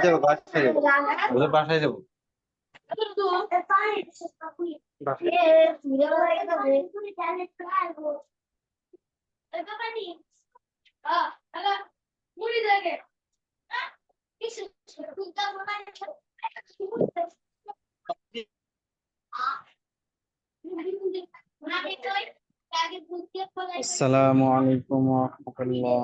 যাবো বাসায় যাবো বাসায় যাবো আসসালামু আলাইকুম ওয়া রাহমাতুল্লাহ।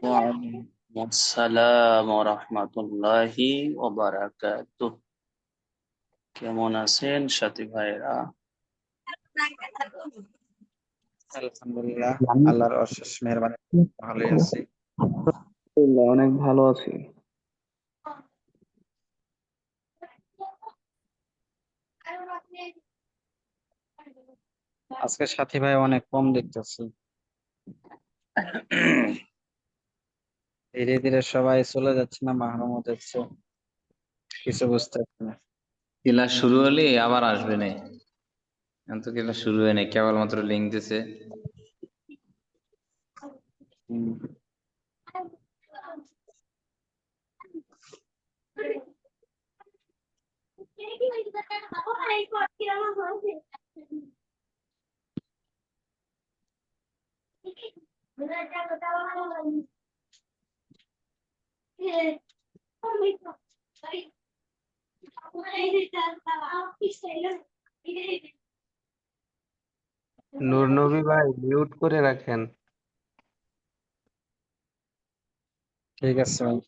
ওয়ালাইকুম আসসালাম ওয়া রাহমাতুল্লাহি ওয়া বারাকাতুহু। কেমন আছেন সাথী ভাইরা? আলহামদুলিল্লাহ, আল্লাহর অশেষ মেহেরবানি ভালোই আছি। অনেক ভালো আছি। আজকে সাথী ভাই অনেক কম দেখতেছি, ধীরে ধীরে সবাই চলে যাচ্ছে না মাহরুম হচ্ছে, কিছু বুঝতে পারছি না। ক্লাস শুরু হলে আবার আসবে না, এখন তো ক্লাস শুরু হয় নাই, কেবলমাত্র লিঙ্ক দিছে। হুম। নূর নবী ভাই মিউট করে রাখেন। ঠিক আছে ভাই।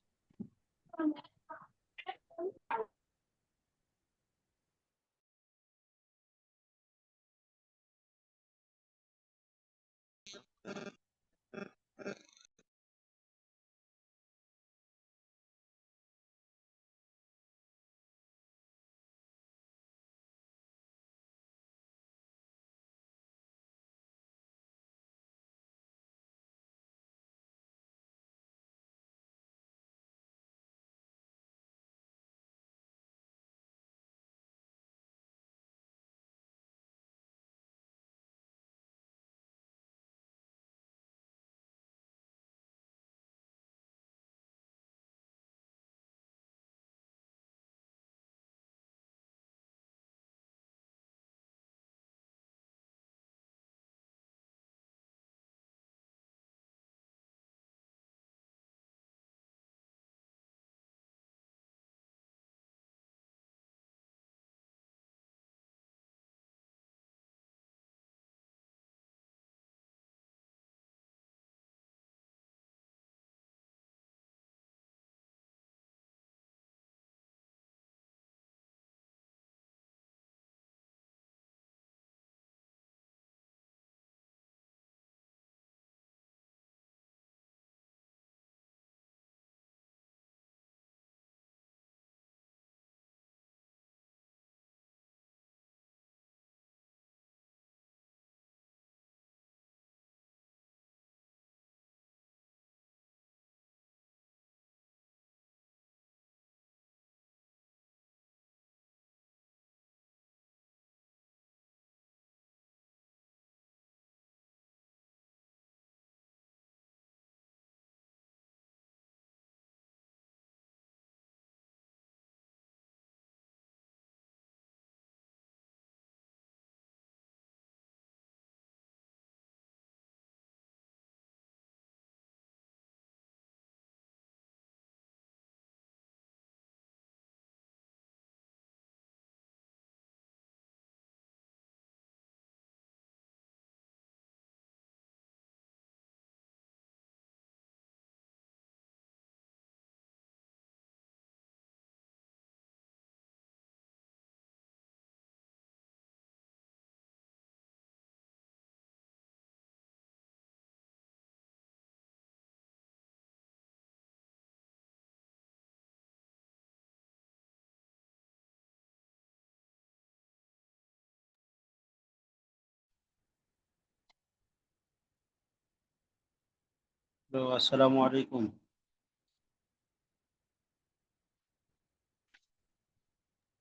আসসালামু আলাইকুম।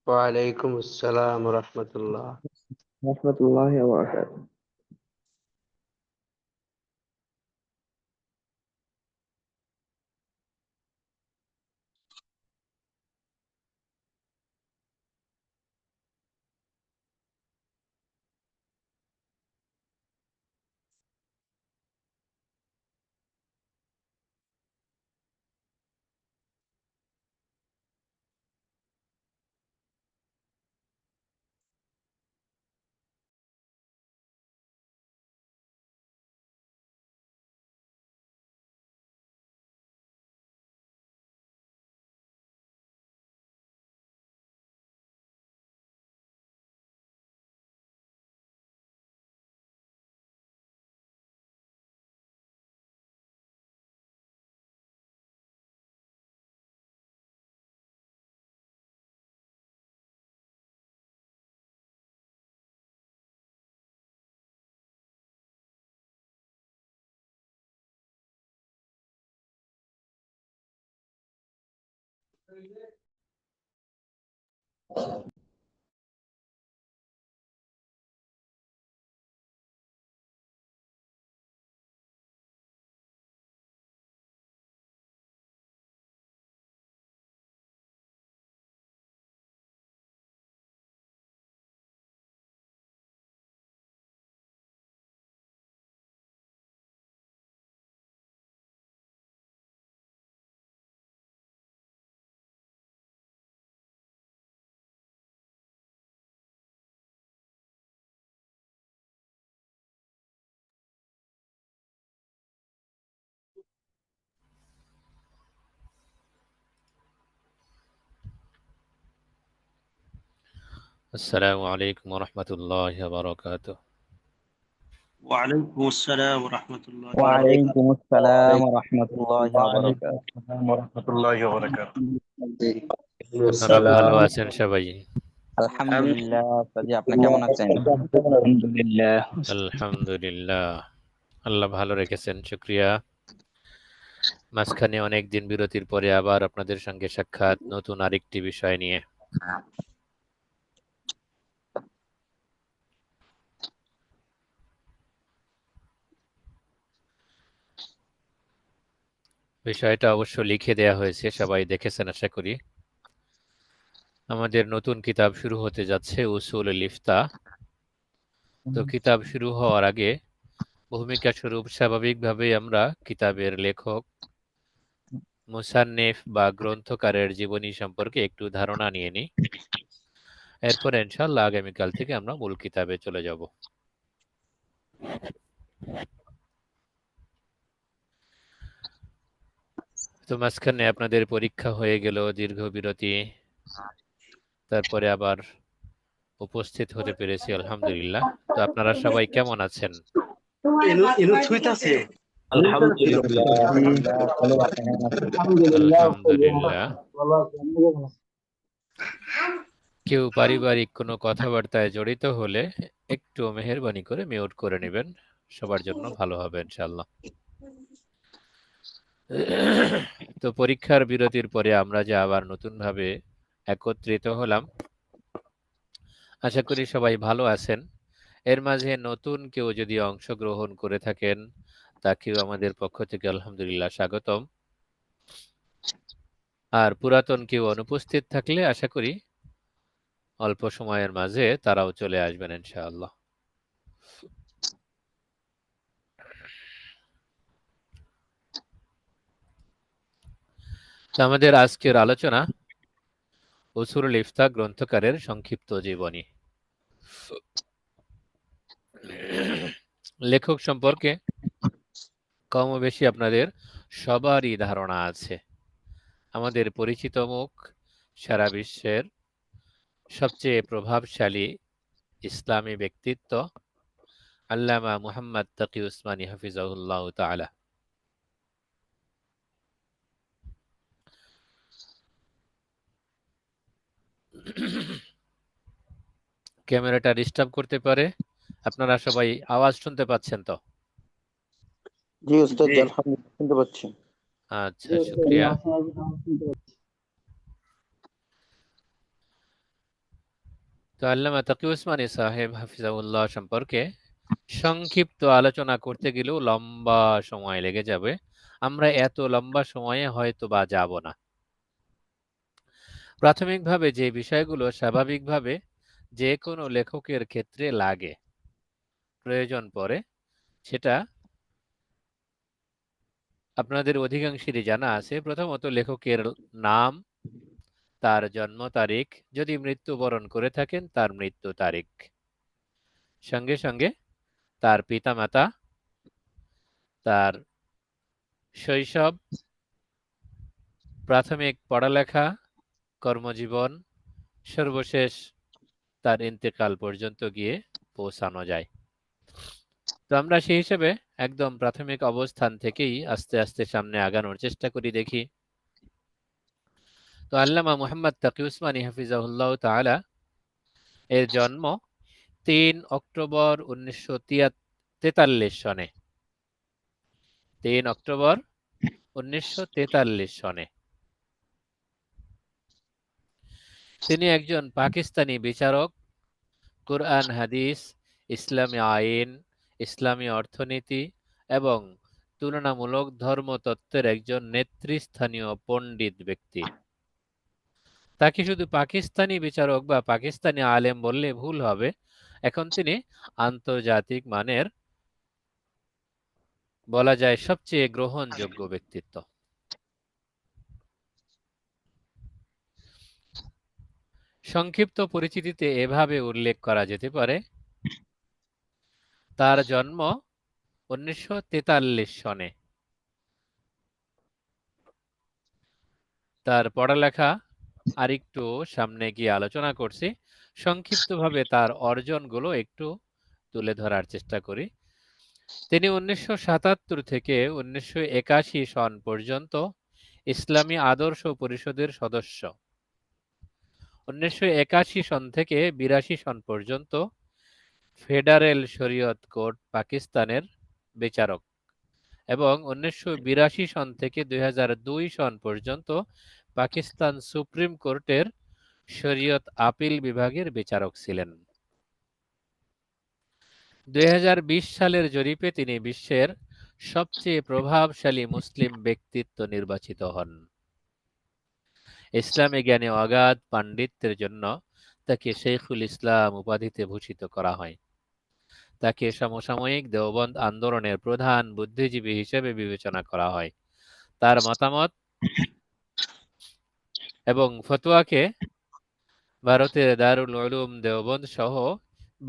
ওয়ালাইকুম আসসালাম রহমতুল্লাহ। রহমতুল্লাহি ওয়া বারাকাতুহু। السلام عليكم ورحمة الله وبركاته. ওয়ালাইকুম আসসালাম ওয়া রাহমাতুল্লাহি ওয়া বারাকাতুহু। ওয়ালাইকুম আসসালাম ওয়া রাহমাতুল্লাহি ওয়া বারাকাতুহু। আপনারা ভালো আছেন সবাই? আলহামদুলিল্লাহ, সাজি আপনি কেমন আছেন? আলহামদুলিল্লাহ। আলহামদুলিল্লাহ, আল্লাহ ভালো রেখেছেন, শুকরিয়া। মাঝখানে অনেক দিন বিরতির পরে আবার আপনাদের সঙ্গে সাক্ষাৎ নতুন আরেকটি বিষয় নিয়ে। বিষয়টা অবশ্য লিখে দেয়া হয়েছে, সবাই দেখেছেন আশা করি। আমাদের নতুন কিতাব শুরু হতে যাচ্ছে উসুলুল ইফতা। তো কিতাব শুরু হওয়ার আগে ভূমিকা স্বরূপ স্বাভাবিকভাবেই আমরা কিতাবের লেখক, মুসান্নিফ বা গ্রন্থকারের জীবনী সম্পর্কে একটু ধারণা নিয়ে নিই। এরপর ইনশাআল্লাহ আগামীকাল থেকে আমরা মূল কিতাবে চলে যাব। তো মাঝখানে আপনাদের পরীক্ষা হয়ে গেল, দীর্ঘ বিরতি, তারপরে আবার উপস্থিত হতে পেরেছি, আলহামদুলিল্লাহ। তো আপনারা সবাই কেমন আছেন? আলহামদুলিল্লাহ, ভালো আপনি কেমন আছেন? আলহামদুলিল্লাহ। কেউ পারিবারিক কোনো কথাবার্তায় জড়িত হলে একটু মেহেরবানি করে মিউট করে নেবেন, সবার জন্য ভালো হবে ইনশাআল্লাহ। তো পরীক্ষার বিরতির পরে আমরা যে আবার নতুন ভাবে একত্রিত হলাম, আশা করি সবাই ভালো আছেন। এর মাঝে নতুন কেউ যদি অংশগ্রহণ করে থাকেন, তাকেও আমাদের পক্ষ থেকে আলহামদুলিল্লাহ স্বাগতম। আর পুরাতন কেউ অনুপস্থিত থাকলে আশা করি অল্প সময়ের মাঝে তারাও চলে আসবেন ইনশাআল্লাহ। তো আমাদের আজকের আলোচনা উসুলুল ইফতা গ্রন্থকারের সংক্ষিপ্ত জীবনী। লেখক সম্পর্কে কম বেশি আপনাদের সবারই ধারণা আছে। আমাদের পরিচিত মুখ, সারা বিশ্বের সবচেয়ে প্রভাবশালী ইসলামী ব্যক্তিত্ব আল্লামা মুহাম্মদ তাকি উসমানী হাফিজাহুল্লাহ তাআলা। ক্যামেরাটা ডিস্টার্ব করতে পারে, আপনারা সবাই আওয়াজ শুনতে পাচ্ছেন তো? জি উস্তাদ, জি। আলহামদুলিল্লাহ শুনতে পাচ্ছি। আচ্ছা, শুক্রিয়া। তো আল্লামা তাকি উসমানী সাহেব হাফিজাউল্লাহ সম্পর্কে সংক্ষিপ্ত আলোচনা করতে গেলেও লম্বা সময় লেগে যাবে। আমরা এত লম্বা সময়ে হয়তো বা যাব না। প্রাথমিকভাবে যে বিষয়গুলো স্বাভাবিকভাবে যে কোনো লেখকের ক্ষেত্রে লাগে, প্রয়োজন পড়ে, সেটা আপনাদের অধিকাংশেরই জানা আছে। প্রথমত লেখকের নাম, তার জন্ম তারিখ, যদি মৃত্যুবরণ করে থাকেন তার মৃত্যু তারিখ, সঙ্গে সঙ্গে তার পিতামাতা, তার শৈশব, প্রাথমিক পড়ালেখা, কর্মজীবন, সর্বশেষ তার ইন্তেকাল পর্যন্ত গিয়ে পৌঁছানো যায়। তো আমরা সেই হিসেবে একদম প্রাথমিক অবস্থান থেকেই আস্তে আস্তে সামনে আগানোর চেষ্টা করি, দেখি। তো আল্লামা মুহাম্মদ তাকি উসমানী হাফিজাহুল্লাহ তাআলা এর জন্ম 3 অক্টোবর 1943 সনে। 3 অক্টোবর 1943 সনে। তিনি একজন পাকিস্তানি বিচারক, কুরআন হাদিস, ইসলামী আইন, ইসলামী অর্থনীতি এবং তুলনামূলক ধর্মতত্ত্বের একজন নেতৃস্থানীয় পণ্ডিত ব্যক্তি। তাকে শুধু পাকিস্তানি বিচারক বা পাকিস্তানি আলেম বললে ভুল হবে। এখন তিনি আন্তর্জাতিক মানের, বলা যায় সবচেয়ে গ্রহণযোগ্য ব্যক্তিত্ব। সংক্ষিপ্ত পরিচিতিতে এভাবে উল্লেখ করা যেতে পারে: তার জন্ম 1943 সনে। তার পড়ালেখা আরেকটু সামনে গিয়ে আলোচনা করছি। সংক্ষিপ্তভাবে তার অর্জনগুলো একটু তুলে ধরার চেষ্টা করি। তিনি 1977 থেকে 1981 সন পর্যন্ত ইসলামী আদর্শ পরিষদের সদস্য। 1981 সন থেকে 82 সন পর্যন্ত ফেডারেল শরীয়ত কোর্ট পাকিস্তানের বিচারক এবং 1982 সন থেকে 2002 সন পর্যন্ত পাকিস্তান সুপ্রিম কোর্টের শরীয়ত আপিল বিভাগের বিচারক ছিলেন। 2020 সালের জরিপে তিনি বিশ্বের সবচেয়ে প্রভাবশালী মুসলিম ব্যক্তিত্ব নির্বাচিত হন। ইসলামী জ্ঞানে অগাধ পাণ্ডিত্যের জন্য তাকে শেখুল ইসলাম উপাধিতে ভূষিত করা হয়। তাকে সমসাময়িক দেওবন্দ আন্দোলনের প্রধান বুদ্ধিজীবী হিসেবে বিবেচনা করা হয়। তার মতামত এবং ফতোয়াকে ভারতের দারুল উলুম দেওবন্দ সহ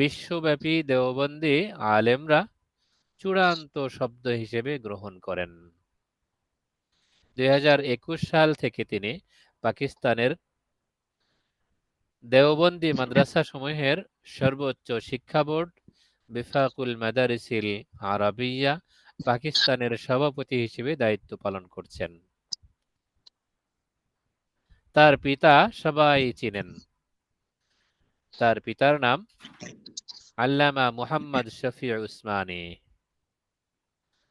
বিশ্বব্যাপী দেওবন্দি আলেমরা চূড়ান্ত শব্দ হিসেবে গ্রহণ করেন। 2021 সাল থেকে তিনি পাকিস্তানের দেওবন্দি মাদ্রাসাসমূহের সর্বোচ্চ শিক্ষা বোর্ড বিফাকুল মাদারিসিল আরাবিয়া পাকিস্তানের সভাপতি হিসেবে দায়িত্ব পালন করছেন। তার পিতা সবাই চিনেন। তার পিতার নাম আল্লামা মুহাম্মদ শফি উসমানী।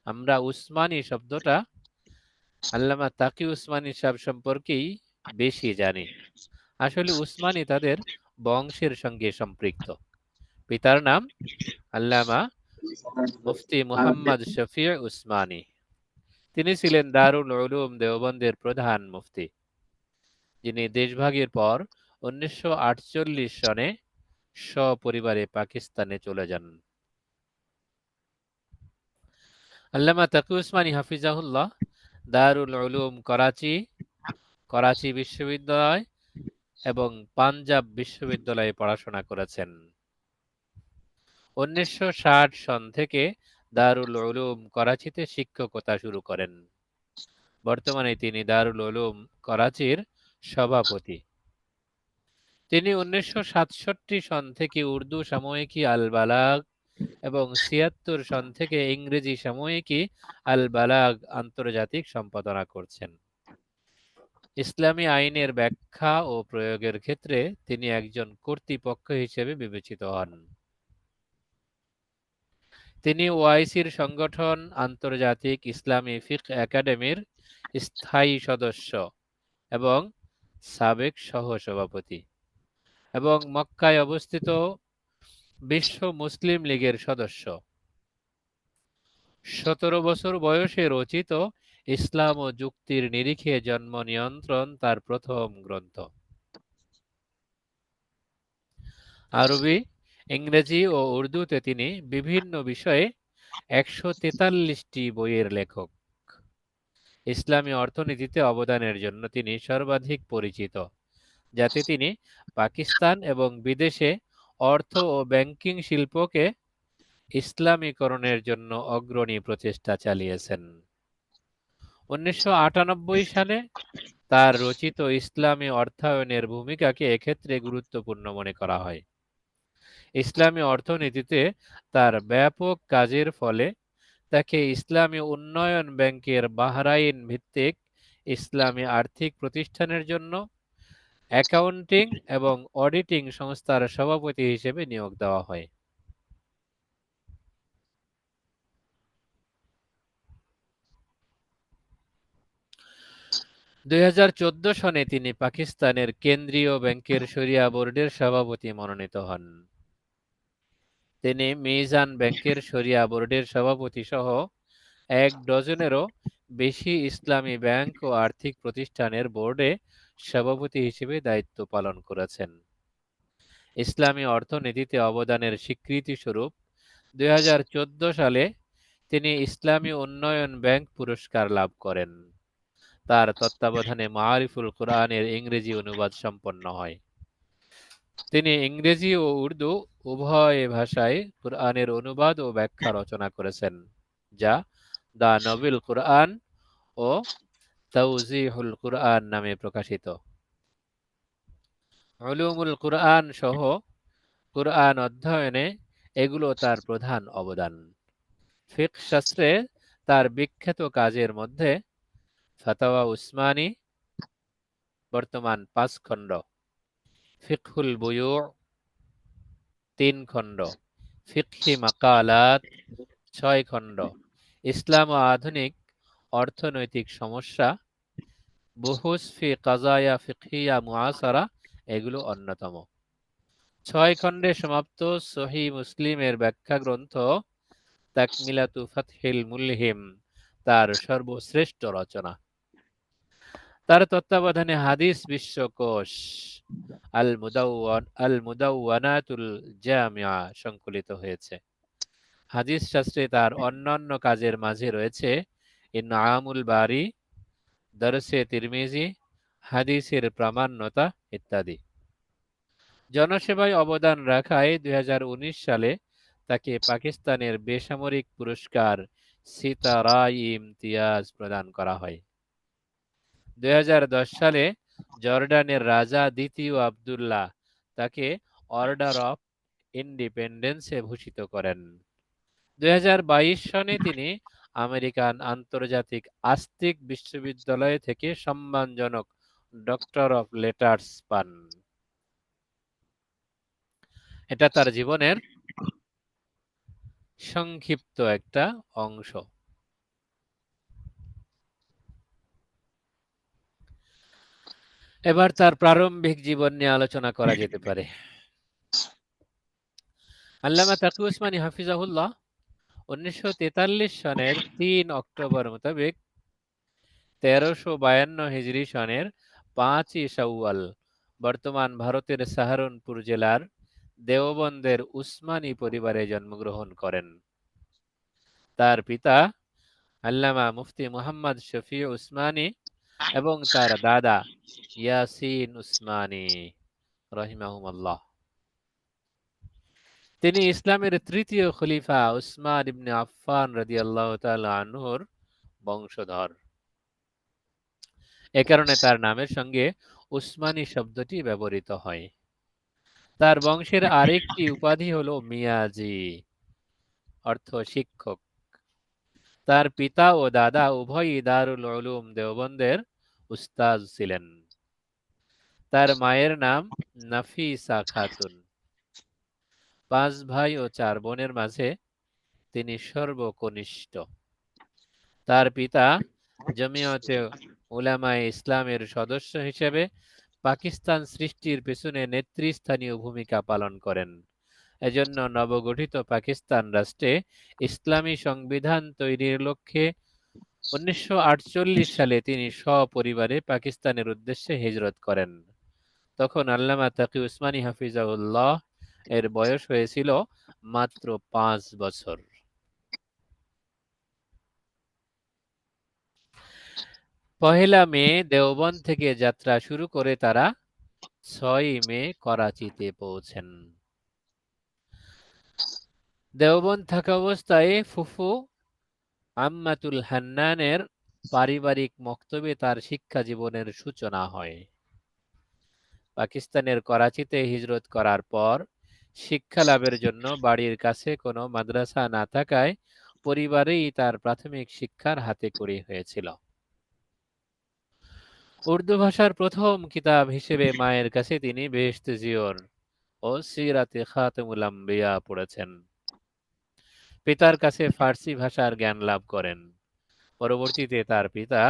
আমরা উসমানী শব্দটা আল্লামা তাকি উসমানী সাহেব সম্পর্কেই বেশি জানি। আসলে উসমানী তাদের বংশের সঙ্গে সম্পৃক্ত। পিতার নাম আল্লামা মুফতি মুহাম্মদ শফি উসমানী। তিনি ছিলেন দারুল উলুম দেওবন্দের প্রধান মুফতি, যিনি দেশভাগের পর 1948 সনে সপরিবারে পাকিস্তানে চলে যান। আল্লামা তাকি উসমানী হাফিজাহুল্লাহ দারুল উলুম করাচি বিশ্ববিদ্যালয় এবং পাঞ্জাব বিশ্ববিদ্যালয়ে পড়াশোনা করেছেন। 1960 সন থেকে দারুল উলুম করাচিতে শিক্ষকতা শুরু করেন। বর্তমানে তিনি দারুল উলুম করাচির সভাপতি। তিনি 1967 সন থেকে উর্দু সাময়িকী আল বালাগ এবং 76 সন থেকে ইংরেজি সাময়িকী আল বালাগ আন্তর্জাতিক সম্পাদনা করছেন। ইসলামী আইনের ব্যাখ্যা ও প্রয়োগের ক্ষেত্রে তিনি একজন কর্তৃপক্ষ হিসেবে বিবেচিত হন। তিনি ওআইসির সংগঠন আন্তর্জাতিক ইসলামী ফিকহ একাডেমির স্থায়ী সদস্য এবং সাবেক সহ-সভাপতি এবং মক্কায় অবস্থিত বিশ্ব মুসলিম লীগের সদস্য। 17 বছর বয়সে রচিত ইসলাম ও যুক্তির নিরিখে জন্ম নিয়ন্ত্রণ তার প্রথম গ্রন্থ। আরবি, ইংরেজি ও উর্দুতে তিনি বিভিন্ন বিষয়ে 143টি বইয়ের লেখক। ইসলামী অর্থনীতিতে অবদানের জন্য তিনি সর্বাধিক পরিচিত, যাতে তিনি পাকিস্তান এবং বিদেশে অর্থ ও ব্যাংকিং শিল্পকে ইসলামীকরণের জন্য অগ্রণী প্রচেষ্টা চালিয়েছেন। 1998 সালে তার রচিত ইসলামী অর্থায়নের ভূমিকাকে এক্ষেত্রে গুরুত্বপূর্ণ মনে করা হয়। ইসলামী অর্থনীতিতে তার ব্যাপক কাজের ফলে তাকে ইসলামী উন্নয়ন ব্যাংকের বাহরাইন ভিত্তিক ইসলামী আর্থিক প্রতিষ্ঠানের জন্য অ্যাকাউন্টিং এবং অডিটিং সংস্থার সভাপতি হিসেবে নিয়োগ দেওয়া হয়। সনে তিনি পাকিস্তানের কেন্দ্রীয় ব্যাংকের শরিয়া বোর্ডের সভাপতি মনোনীত হন। তিনি মিজান ব্যাংকের শরিয়া বোর্ডের সভাপতি সহ 1 ডজনেরও বেশি ইসলামী ব্যাংক ও আর্থিক প্রতিষ্ঠানের বোর্ডে সভাপতি হিসেবে দায়িত্ব পালন করেছেন। ইসলামী অর্থনীতিতে অবদানের স্বীকৃতি স্বরূপ 2014 সালে তিনি ইসলামী উন্নয়ন ব্যাংক পুরস্কার লাভ করেন। তার তত্ত্বাবধানে মাআরিফুল কুরআনের ইংরেজি অনুবাদ সম্পন্ন হয়। তিনি ইংরেজি ও উর্দু উভয় ভাষায় কুরআনের অনুবাদ ও ব্যাখ্যা রচনা করেছেন, যা দ্য নবিল কুরআন ও তাওজিহুল কুরআন নামে প্রকাশিত। উলুমুল কুরআন সহ কুরআন অধ্যয়নে এগুলো তার প্রধান অবদান। ফিকহ শাস্ত্রে তার বিখ্যাত কাজের মধ্যে ফাতাওয়া উসমানী বর্তমান 5 খণ্ড, ফিকহুল বুয়ু 3 খণ্ড, ফিকহি মাকালাত 6 খণ্ড, ইসলাম ও আধুনিক অর্থনৈতিক সমস্যা, বুহুস ফি কাজায়া ফিকহিয়া মুআসারা এগুলো অন্যতম। 6 খণ্ডে সমাপ্ত সহিহ মুসলিমের ব্যাখ্যা গ্রন্থ তাকমিলাতু ফাতহিল মুলহিম তার সর্বশ্রেষ্ঠ রচনা। তার তত্ত্বাবধানে হাদিস বিশ্বকোষ আল মুদাওয়ানাতুল জামিয়া সংকলিত হয়েছে। হাদিস শাস্ত্রে তার অন্যান্য কাজের মাঝে রয়েছে ইনআমুল বারি, দরসে তিরমিজি, হাদিসের প্রামাণ্যতা ইত্যাদি। জনসেবায় অবদান রাখায় 2019 সালে তাকে পাকিস্তানের বেসামরিক পুরস্কার সিতারা-ই-ইমতিয়াজ প্রদান করা হয়। 2010 সালে জর্ডানের রাজা দ্বিতীয় আবদুল্লাহ তাকে অর্ডার অফ ইন্ডিপেন্ডেন্সে ভূষিত করেন। 2022 সনে তিনি আমেরিকান আন্তর্জাতিক আস্তিক বিশ্ববিদ্যালয় থেকে সম্মানজনক ডক্টর অফ লেটার্স পান। এটা তার জীবনের সংক্ষিপ্ত একটা অংশ। এবার তার প্রারম্ভিক জীবন নিয়ে আলোচনা করা যেতে পারে। আল্লামা তাকি উসমানী হাফিজাহুল্লাহ 1943 সনের 3 অক্টোবর মোতাবেক 1352 হিজরি সনের 5ই শাওয়াল বর্তমান ভারতের সাহারনপুর জেলার দেওবন্দের উসমানী পরিবারে জন্মগ্রহণ করেন। তার পিতা আল্লামা মুফতি মুহাম্মদ শফি উসমানী এবং তার দাদা ইয়াসিন উসমানী রাহিমাহুমাল্লাহ। তিনি ইসলামের তৃতীয় খলিফা উসমান ইবনে আফফান রাদিয়াল্লাহু তাআলা আনহুর বংশধর। এ কারণে তার নামের সঙ্গে উসমানী শব্দটি ব্যবহৃত হয়। তার বংশের আরেকটি উপাধি হলো মিয়াজি, অর্থ শিক্ষক। তার পিতা ও দাদা উভয়ই দারুল উলুম দেওবন্দের উস্তাজ ছিলেন। তার মায়ের নাম নাফিসা খাতুন। 5 ভাই ও 4 বোনের মাঝে তিনি সর্বকনিষ্ঠ। তার পিতা জমিয়তে উলামায়ে ইসলামের সদস্য হিসেবে পাকিস্তান সৃষ্টির পেছনে নেতৃস্থানীয় ভূমিকা পালন করেন। এজন্য নবগঠিত পাকিস্তান রাষ্ট্রে ইসলামী সংবিধান তৈরির লক্ষ্যে 1948 সালে তিনি সপরিবারে পাকিস্তানের উদ্দেশ্যে হিজরত করেন। তখন আল্লামা তাকি উসমানী হাফিজাহুল্লাহ এর বয়স হয়েছিল মাত্র 5 বছর। পহেলা মে দেওবন্দ থেকে যাত্রা শুরু করে তারা 6 মে করাচিতে পৌঁছেন। দেওবন্দ থাকা অবস্থায় ফুফু আম্মাতুল হান্নানের পারিবারিক মক্তবে তার শিক্ষা জীবনের সূচনা হয়। পাকিস্তানের করাচিতে হিজরত করার পর শিক্ষা লাভের জন্য বাড়ির কাছে কোনো মাদ্রাসা না থাকায় পরিবারেই তার প্রাথমিক শিক্ষার হাতেখড়ি হয়েছিল। উর্দু ভাষার প্রথম কিতাব হিসেবে মায়ের কাছে তিনি বেহেশতে জিওর ও সিরাতে খাতামুল আম্বিয়া পড়েছেন। পিতার কাছে ফার্সি ভাষার জ্ঞান লাভ করেন। পরবর্তীতে তার পিতা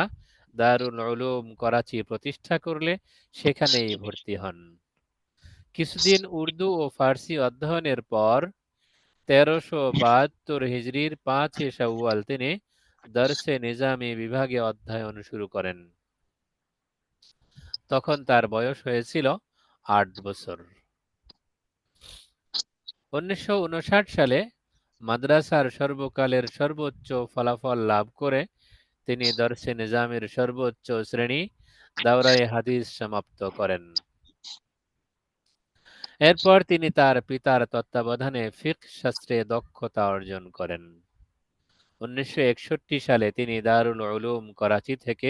দারুল উলুম করাচি প্রতিষ্ঠা করলে সেখানেই ভর্তি হন। কিছুদিন উর্দু ও ফার্সি অধ্যয়নের পর 1372 হিজরির 5 শাওয়াল তিনি দরসে নিজামী বিভাগে অধ্যয়ন শুরু করেন। তখন তার বয়স হয়েছিল 8 বছর। 1959 সালে মাদ্রাসার সর্বকালের সর্বোচ্চ ফলাফল লাভ করে তিনি দরসে নিজামের সর্বোচ্চ শ্রেণী দাওরায়ে হাদিস সমাপ্ত করেন। এরপর তিনি তার পিতার তত্ত্বাবধানে ফিকহ শাস্ত্রে দক্ষতা অর্জন করেন। 1961 সালে তিনি দারুল উলুম করাচি থেকে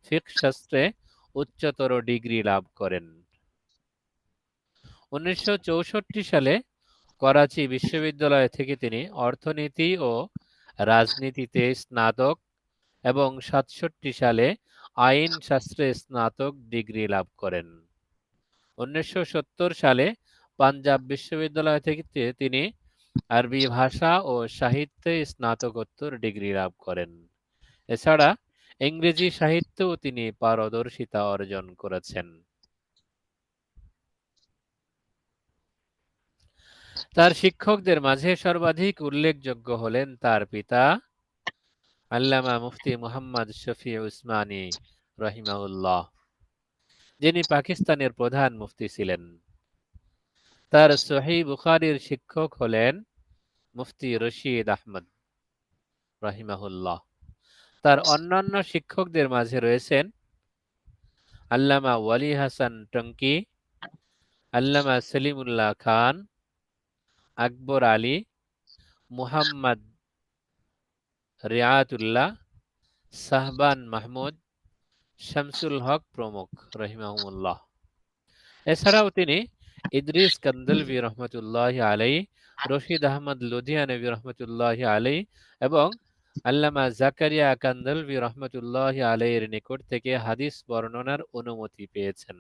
ফিকহ শাস্ত্রে উচ্চতর ডিগ্রি লাভ করেন। 1964 সালে করাচি বিশ্ববিদ্যালয় থেকে তিনি অর্থনীতি ও রাজনীতিতে স্নাতক এবং 67 সালে আইন শাস্ত্রে স্নাতক ডিগ্রি লাভ করেন। 1970 সালে পাঞ্জাব বিশ্ববিদ্যালয় থেকে তিনি আরবি ভাষা ও সাহিত্যে স্নাতকোত্তর ডিগ্রি লাভ করেন। এছাড়া ইংরেজি সাহিত্যেও তিনি পারদর্শিতা অর্জন করেছেন। তার শিক্ষকদের মাঝে সর্বাধিক উল্লেখযোগ্য হলেন তার পিতা আল্লামা মুফতি মুহাম্মদ শফি উসমানী রহিমাহুল্লাহ, যিনি পাকিস্তানের প্রধান মুফতি ছিলেন। তার সহিহ বুখারীর শিক্ষক হলেন মুফতি রশিদ আহমদ রহিমাহুল্লাহ। তার অন্যান্য শিক্ষকদের মাঝে রয়েছেন আল্লামা ওয়ালি হাসান টঙ্কি, আল্লামা সলিমুল্লাহ খান, আকবর আলী, মুহাম্মদ রিয়াতুল্লাহ, সাহবান মাহমুদ, শামসুল হক প্রমুখ রহিমাহুল্লাহ। এছাড়াও তিনি ইদ্রিস কান্দলভি রহমতুল্লাহ আলাই, রশিদ আহমদ লুধিয়ানবী রহমতুল্লাহ আলাই এবং আল্লামা জাকারিয়া কান্দলভি রহমতুল্লাহ আলাইয়ের নিকট থেকে হাদিস বর্ণনার অনুমতি পেয়েছেন।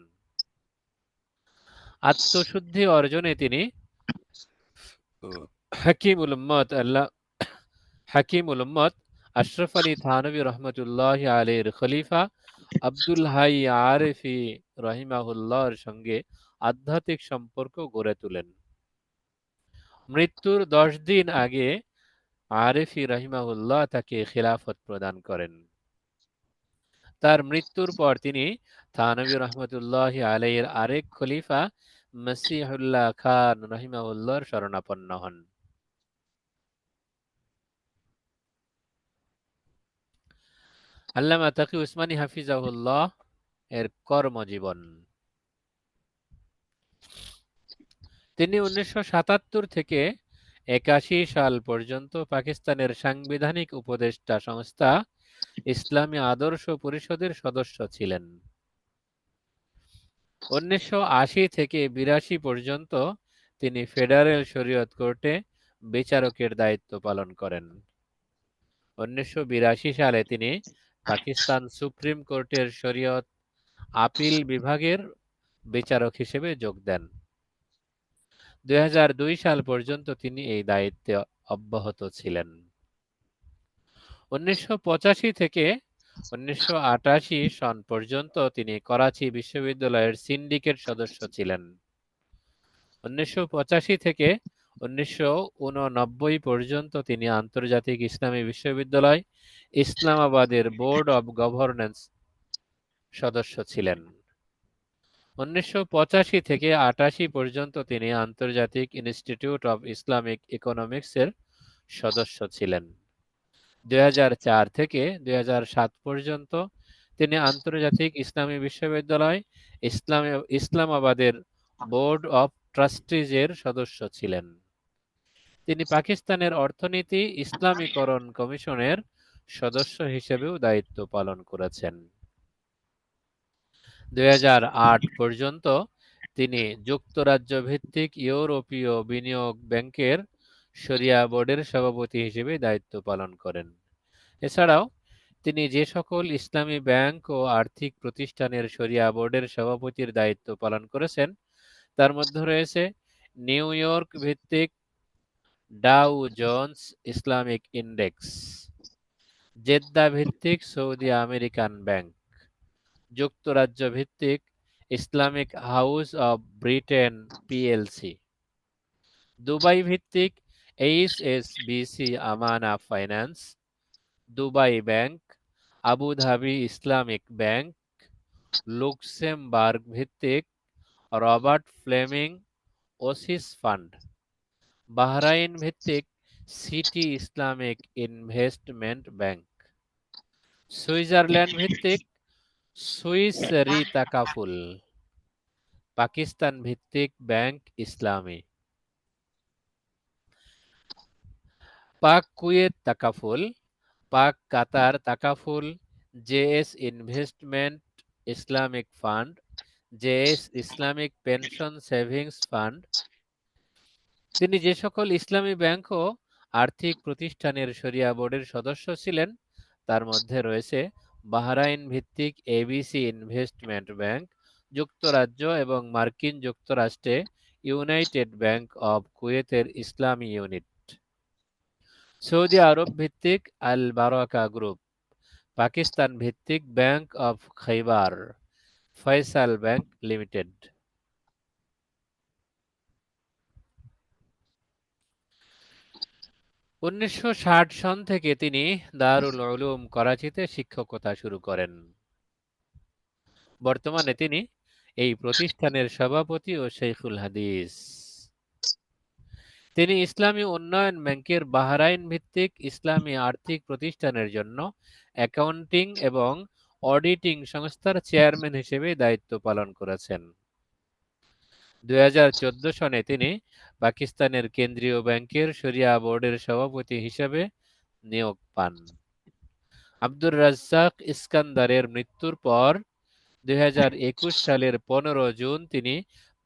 আত্মশুদ্ধি অর্জনে তিনি হাকিমুল উম্মত আশরাফ আলী থানভী রহমতুল্লাহ আলাইয়ের খলিফা আব্দুল হাই আরিফি রহিমাহুল্লাহর সঙ্গে আধ্যাত্মিক সম্পর্ক গড়ে তোলেন। মৃত্যুর 10 দিন আগে আরিফি রহিমাহুল্লাহ তাকে খিলাফত প্রদান করেন। তার মৃত্যুর পর তিনি থানভী রহমতুল্লাহ আলাইয়ের আরেক খলিফা মসিহুল্লাহ খান রহিমাহুল্লাহর শরণাপন্ন হন। আল্লামা তাকি উসমানী হাফিজাহুল্লাহ এর কর্মজীবন। তিনি 1977 থেকে 81 সাল পর্যন্ত পাকিস্তানের সাংবিধানিক উপদেষ্টা সংস্থা ইসলামী আদর্শ পরিষদের সদস্য ছিলেন। 1980 থেকে 82 পর্যন্ত তিনি ফেডারেল শরীয়ত কোর্টে বিচারকের দায়িত্ব পালন করেন। 1982 সালে তিনি পাকিস্তান সুপ্রিম কোর্টের শরীয়ত আপিল বিভাগের বিচারক হিসেবে যোগ দেন। 2002 সাল পর্যন্ত তিনি এই দায়িত্বে অব্যাহত ছিলেন। 1985 থেকে 1988 সন পর্যন্ত তিনি করাচি বিশ্ববিদ্যালয়ের সিন্ডিকেট সদস্য ছিলেন। 1985 থেকে 1989 পর্যন্ত তিনি আন্তর্জাতিক ইসলামী বিশ্ববিদ্যালয় ইসলামাবাদের বোর্ড অব গভর্নেন্স সদস্য ছিলেন। 1985 থেকে 88 পর্যন্ত তিনি আন্তর্জাতিক ইনস্টিটিউট অব ইসলামিক ইকোনমিক্সের সদস্য ছিলেন। 2004 থেকে 2007 পর্যন্ত তিনি আন্তর্জাতিক ইসলামী বিশ্ববিদ্যালয় ইসলামাবাদের বোর্ড অব ট্রাস্টিজের সদস্য ছিলেন। তিনি পাকিস্তানের অর্থনীতি ইসলামীকরণ কমিশনের সদস্য হিসেবেও দায়িত্ব পালন করেছেন। 2008 পর্যন্ত তিনি যুক্তরাজ্য ভিত্তিক ইউরোপীয় বিনিয়োগ ব্যাংকের শরিয়া বোর্ডের সভাপতি হিসেবে দায়িত্ব পালন করেন। এছাড়াও তিনি যে সকল ইসলামী ব্যাংক ও আর্থিক প্রতিষ্ঠানের শরিয়া বোর্ডের সভাপতির দায়িত্ব পালন করেছেন তার মধ্যে রয়েছে নিউ ইয়র্ক ভিত্তিক Dow Jones Islamic index, Jeddah ভিত্তিক সৌদি আমেরিকান ব্যাংক, যুক্তরাজ্য ভিত্তিক Islamic house of Britain PLC, Dubai ভিত্তিক HSBC Amana finance, Dubai bank, Abu Dhabi Islamic bank, Luxembourg ভিত্তিক Robert Fleming Oasis fund, Bahrain ভিত্তিক city Islamic investment bank, Switzerland ভিত্তিক Swiss Re Takaful, Pakistan ভিত্তিক bank ইসলামী, পাক Kuwait Takaful, Pak Qatar Takaful, JS investment Islamic fund, JS Islamic pension savings fund. তিনি যে সকল ইসলামী bank ও আর্থিক প্রতিষ্ঠানের শরিয়া বোর্ডের সদস্য ছিলেন তার মধ্যে রয়েছে বাহরাইন ভিত্তিক এবিসি ইনভেস্টমেন্ট ব্যাংক, যুক্তরাজ্য এবং মার্কিন যুক্তরাষ্ট্রে ইউনাইটেড ব্যাংক অব কুয়েতের ইসলামী ইউনিট, সৌদি আরব ভিত্তিক আল বারাকা গ্রুপ, পাকিস্তান ভিত্তিক bank of Khyber, Faisal bank limited. '60 সন থেকে তিনি দারুল উলুম করাচিতে শিক্ষকতা শুরু করেন। বর্তমানে তিনি এই প্রতিষ্ঠানের সভাপতি ও শেখুল হাদিস। তিনি ইসলামী উন্নয়ন ব্যাংকের বাহরাইন ভিত্তিক ইসলামী আর্থিক প্রতিষ্ঠানের জন্য অ্যাকাউন্টিং এবং অডিটিং সংস্থার চেয়ারম্যান হিসেবে দায়িত্ব পালন করেছেন। 2014 সনে তিনি পাকিস্তানের কেন্দ্রীয় ব্যাংকের শরিয়া বোর্ডের সভাপতি হিসেবে নিয়োগ পান। আব্দুর রাজ্জাক ইস্কান্দারের মৃত্যুর পর 2021 সালের 15 জুন তিনি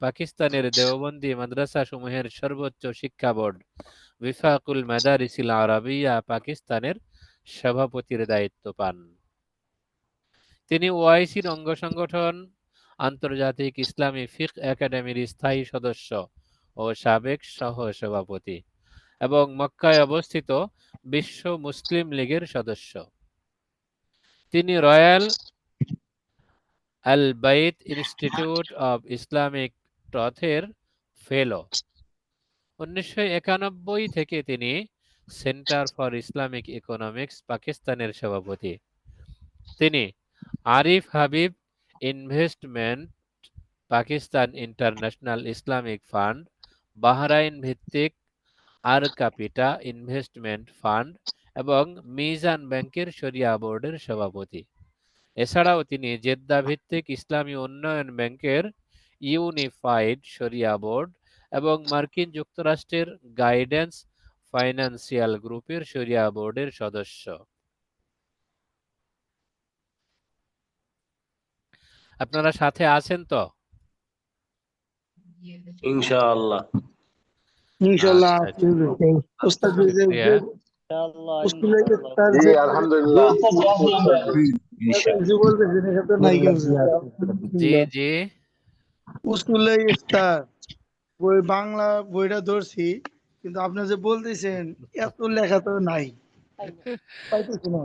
পাকিস্তানের দেওবন্দি মাদ্রাসা সমূহের সর্বোচ্চ শিক্ষা বোর্ড বিফাকুল মাদারিসিল আরাবিয়া পাকিস্তানের সভাপতির দায়িত্ব পান। তিনি ওআইসির অঙ্গ সংগঠন আন্তর্জাতিক ইসলামী ফিকহ একাডেমির স্থায়ী সদস্য ও সাবেক সহ সভাপতি এবং মক্কায় অবস্থিত বিশ্ব মুসলিম লীগের সদস্য। তিনি রয়্যাল আল বাইত ইনস্টিটিউট অব ইসলামিক টথের ফেলো। 1991 থেকে তিনি সেন্টার ফর ইসলামিক ইকোনমিক্স পাকিস্তানের সভাপতি। তিনি Arif Habib investment Pakistan international Islamic fund, Bahrain ভিত্তিক আর ক্যাপিটা ইনভেস্টমেন্ট ফান্ড এবং মিজান ব্যাংকের শরিয়া বোর্ডের সভাপতি। এছাড়াও তিনি জেদ্দা ভিত্তিক ইসলামী উন্নয়ন ব্যাংকের ইউনিফাইড শরিয়া বোর্ড এবং মার্কিন যুক্তরাষ্ট্রের গাইডেন্স ফাইন্যান্সিয়াল গ্রুপের শরিয়া বোর্ডের সদস্য। আপনারা সাথে আছেন তো? ইনশাআল্লাহ। ইনশাআল্লাহ। আচ্ছা, উস্তাদ শুকরিয়া। জি আলহামদুলিল্লাহ। জি জি স্কুলে ইফতার বই বাংলা বইটা ধরছি, কিন্তু আপনি যে বলতেছেন এত লেখা তো নাই, পাইতেছি না।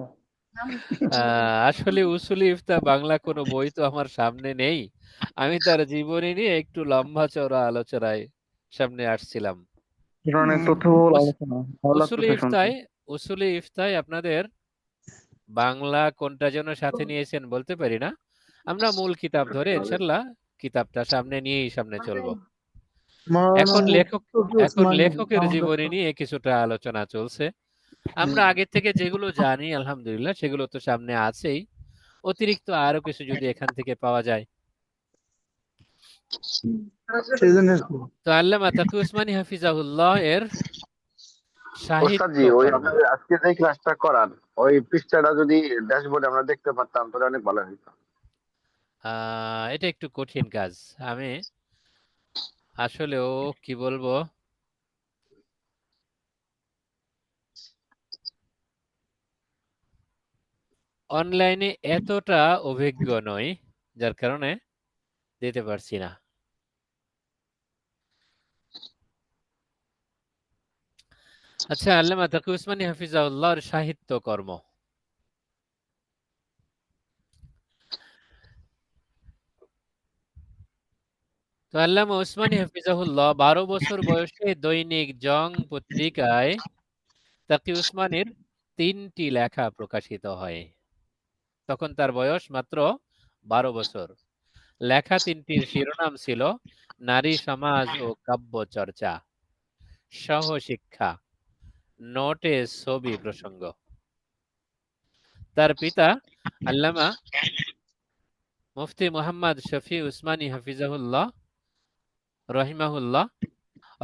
আসলে উসুলি ইফতা বাংলা কোনো বই তো আমার সামনে নেই। আমি তার জীবনী নিয়ে একটু লম্বা চওড়া আলোচনায় সামনে আসছিলাম। এটা অনেক হুম, তথ্যবহুল উস- আলোচনা, ভালো উসুলি লাগতেছে শুনতে। ইফতায় উসুলি ইফতায় আপনাদের বাংলা কোনটা যেন সাথে নিয়েছেন বলতে পারি না। আমরা মূল কিতাব ধরে ইনশাল্লাহ কিতাবটা সামনে নিয়েই সামনে চলবো। মাওলানা এখন লেখক মুফতি এখন উসমানী লেখকের জীবনী রহমতুল্লাহ। নিয়ে কিছুটা আলোচনা চলছে। আমরা আগে থেকে যেগুলো জানি আলহামদুলিল্লাহ সেগুলো তো সামনে আছেই। অতিরিক্ত আরো কিছু যদি এখান থেকে পাওয়া যায়। সেই জন্য তো আল্লামা তাকি উসমানী হাফিজাহুল্লাহ এর ওস্তাদ সাহিত্য জি, ওই কর্ম। আপনাদের আজকে যে ক্লাসটা করান, ওই পৃষ্ঠাটা যদি ড্যাশবোর্ডে আমরা দেখতে পারতাম তাহলে অনেক ভালো হতো। এটা একটু কঠিন কাজ। আমি আসলেও কি বলবো, অনলাইনে এতটা অভিজ্ঞ নই, যার কারণে দিতে পারছি না। আচ্ছা, আল্লামা তাকি উসমানী হাফিজাহুল্লাহর সাহিত্য কর্ম। তো আল্লামা উসমানী হাফিজাহুল্লাহ 12 বছর বয়সে দৈনিক জং পত্রিকায় তাকি উসমানীর 3টি লেখা প্রকাশিত হয়। তখন তার বয়স মাত্র 12 বছর। লেখা 3টির শিরোনাম ছিল নারী সমাজ ও কাব্য চর্চা, সহশিক্ষা, নোটে ছবি প্রসঙ্গ। তার পিতা আল্লামা মুফতি মোহাম্মদ শফি উসমানী হাফিজাহুল্লাহ রহিমাহুল্লাহ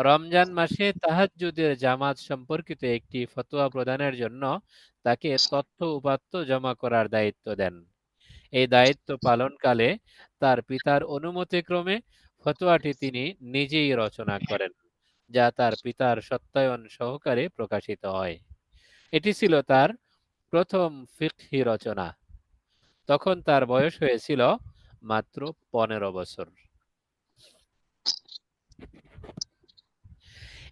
রমজান মাসে তাহাজ্জুদের জামাত সম্পর্কিত একটি ফতোয়া প্রদানের জন্য তাকে তথ্য উপাত্ত জমা করার দায়িত্ব দেন। এই দায়িত্ব পালনকালে তার পিতার অনুমতিক্রমে ফতোয়াটি তিনি নিজেই রচনা করেন, যা তার পিতার সত্যায়ন সহকারে প্রকাশিত হয়। এটি ছিল তার প্রথম ফিকহি রচনা। তখন তার বয়স হয়েছিল মাত্র 15 বছর।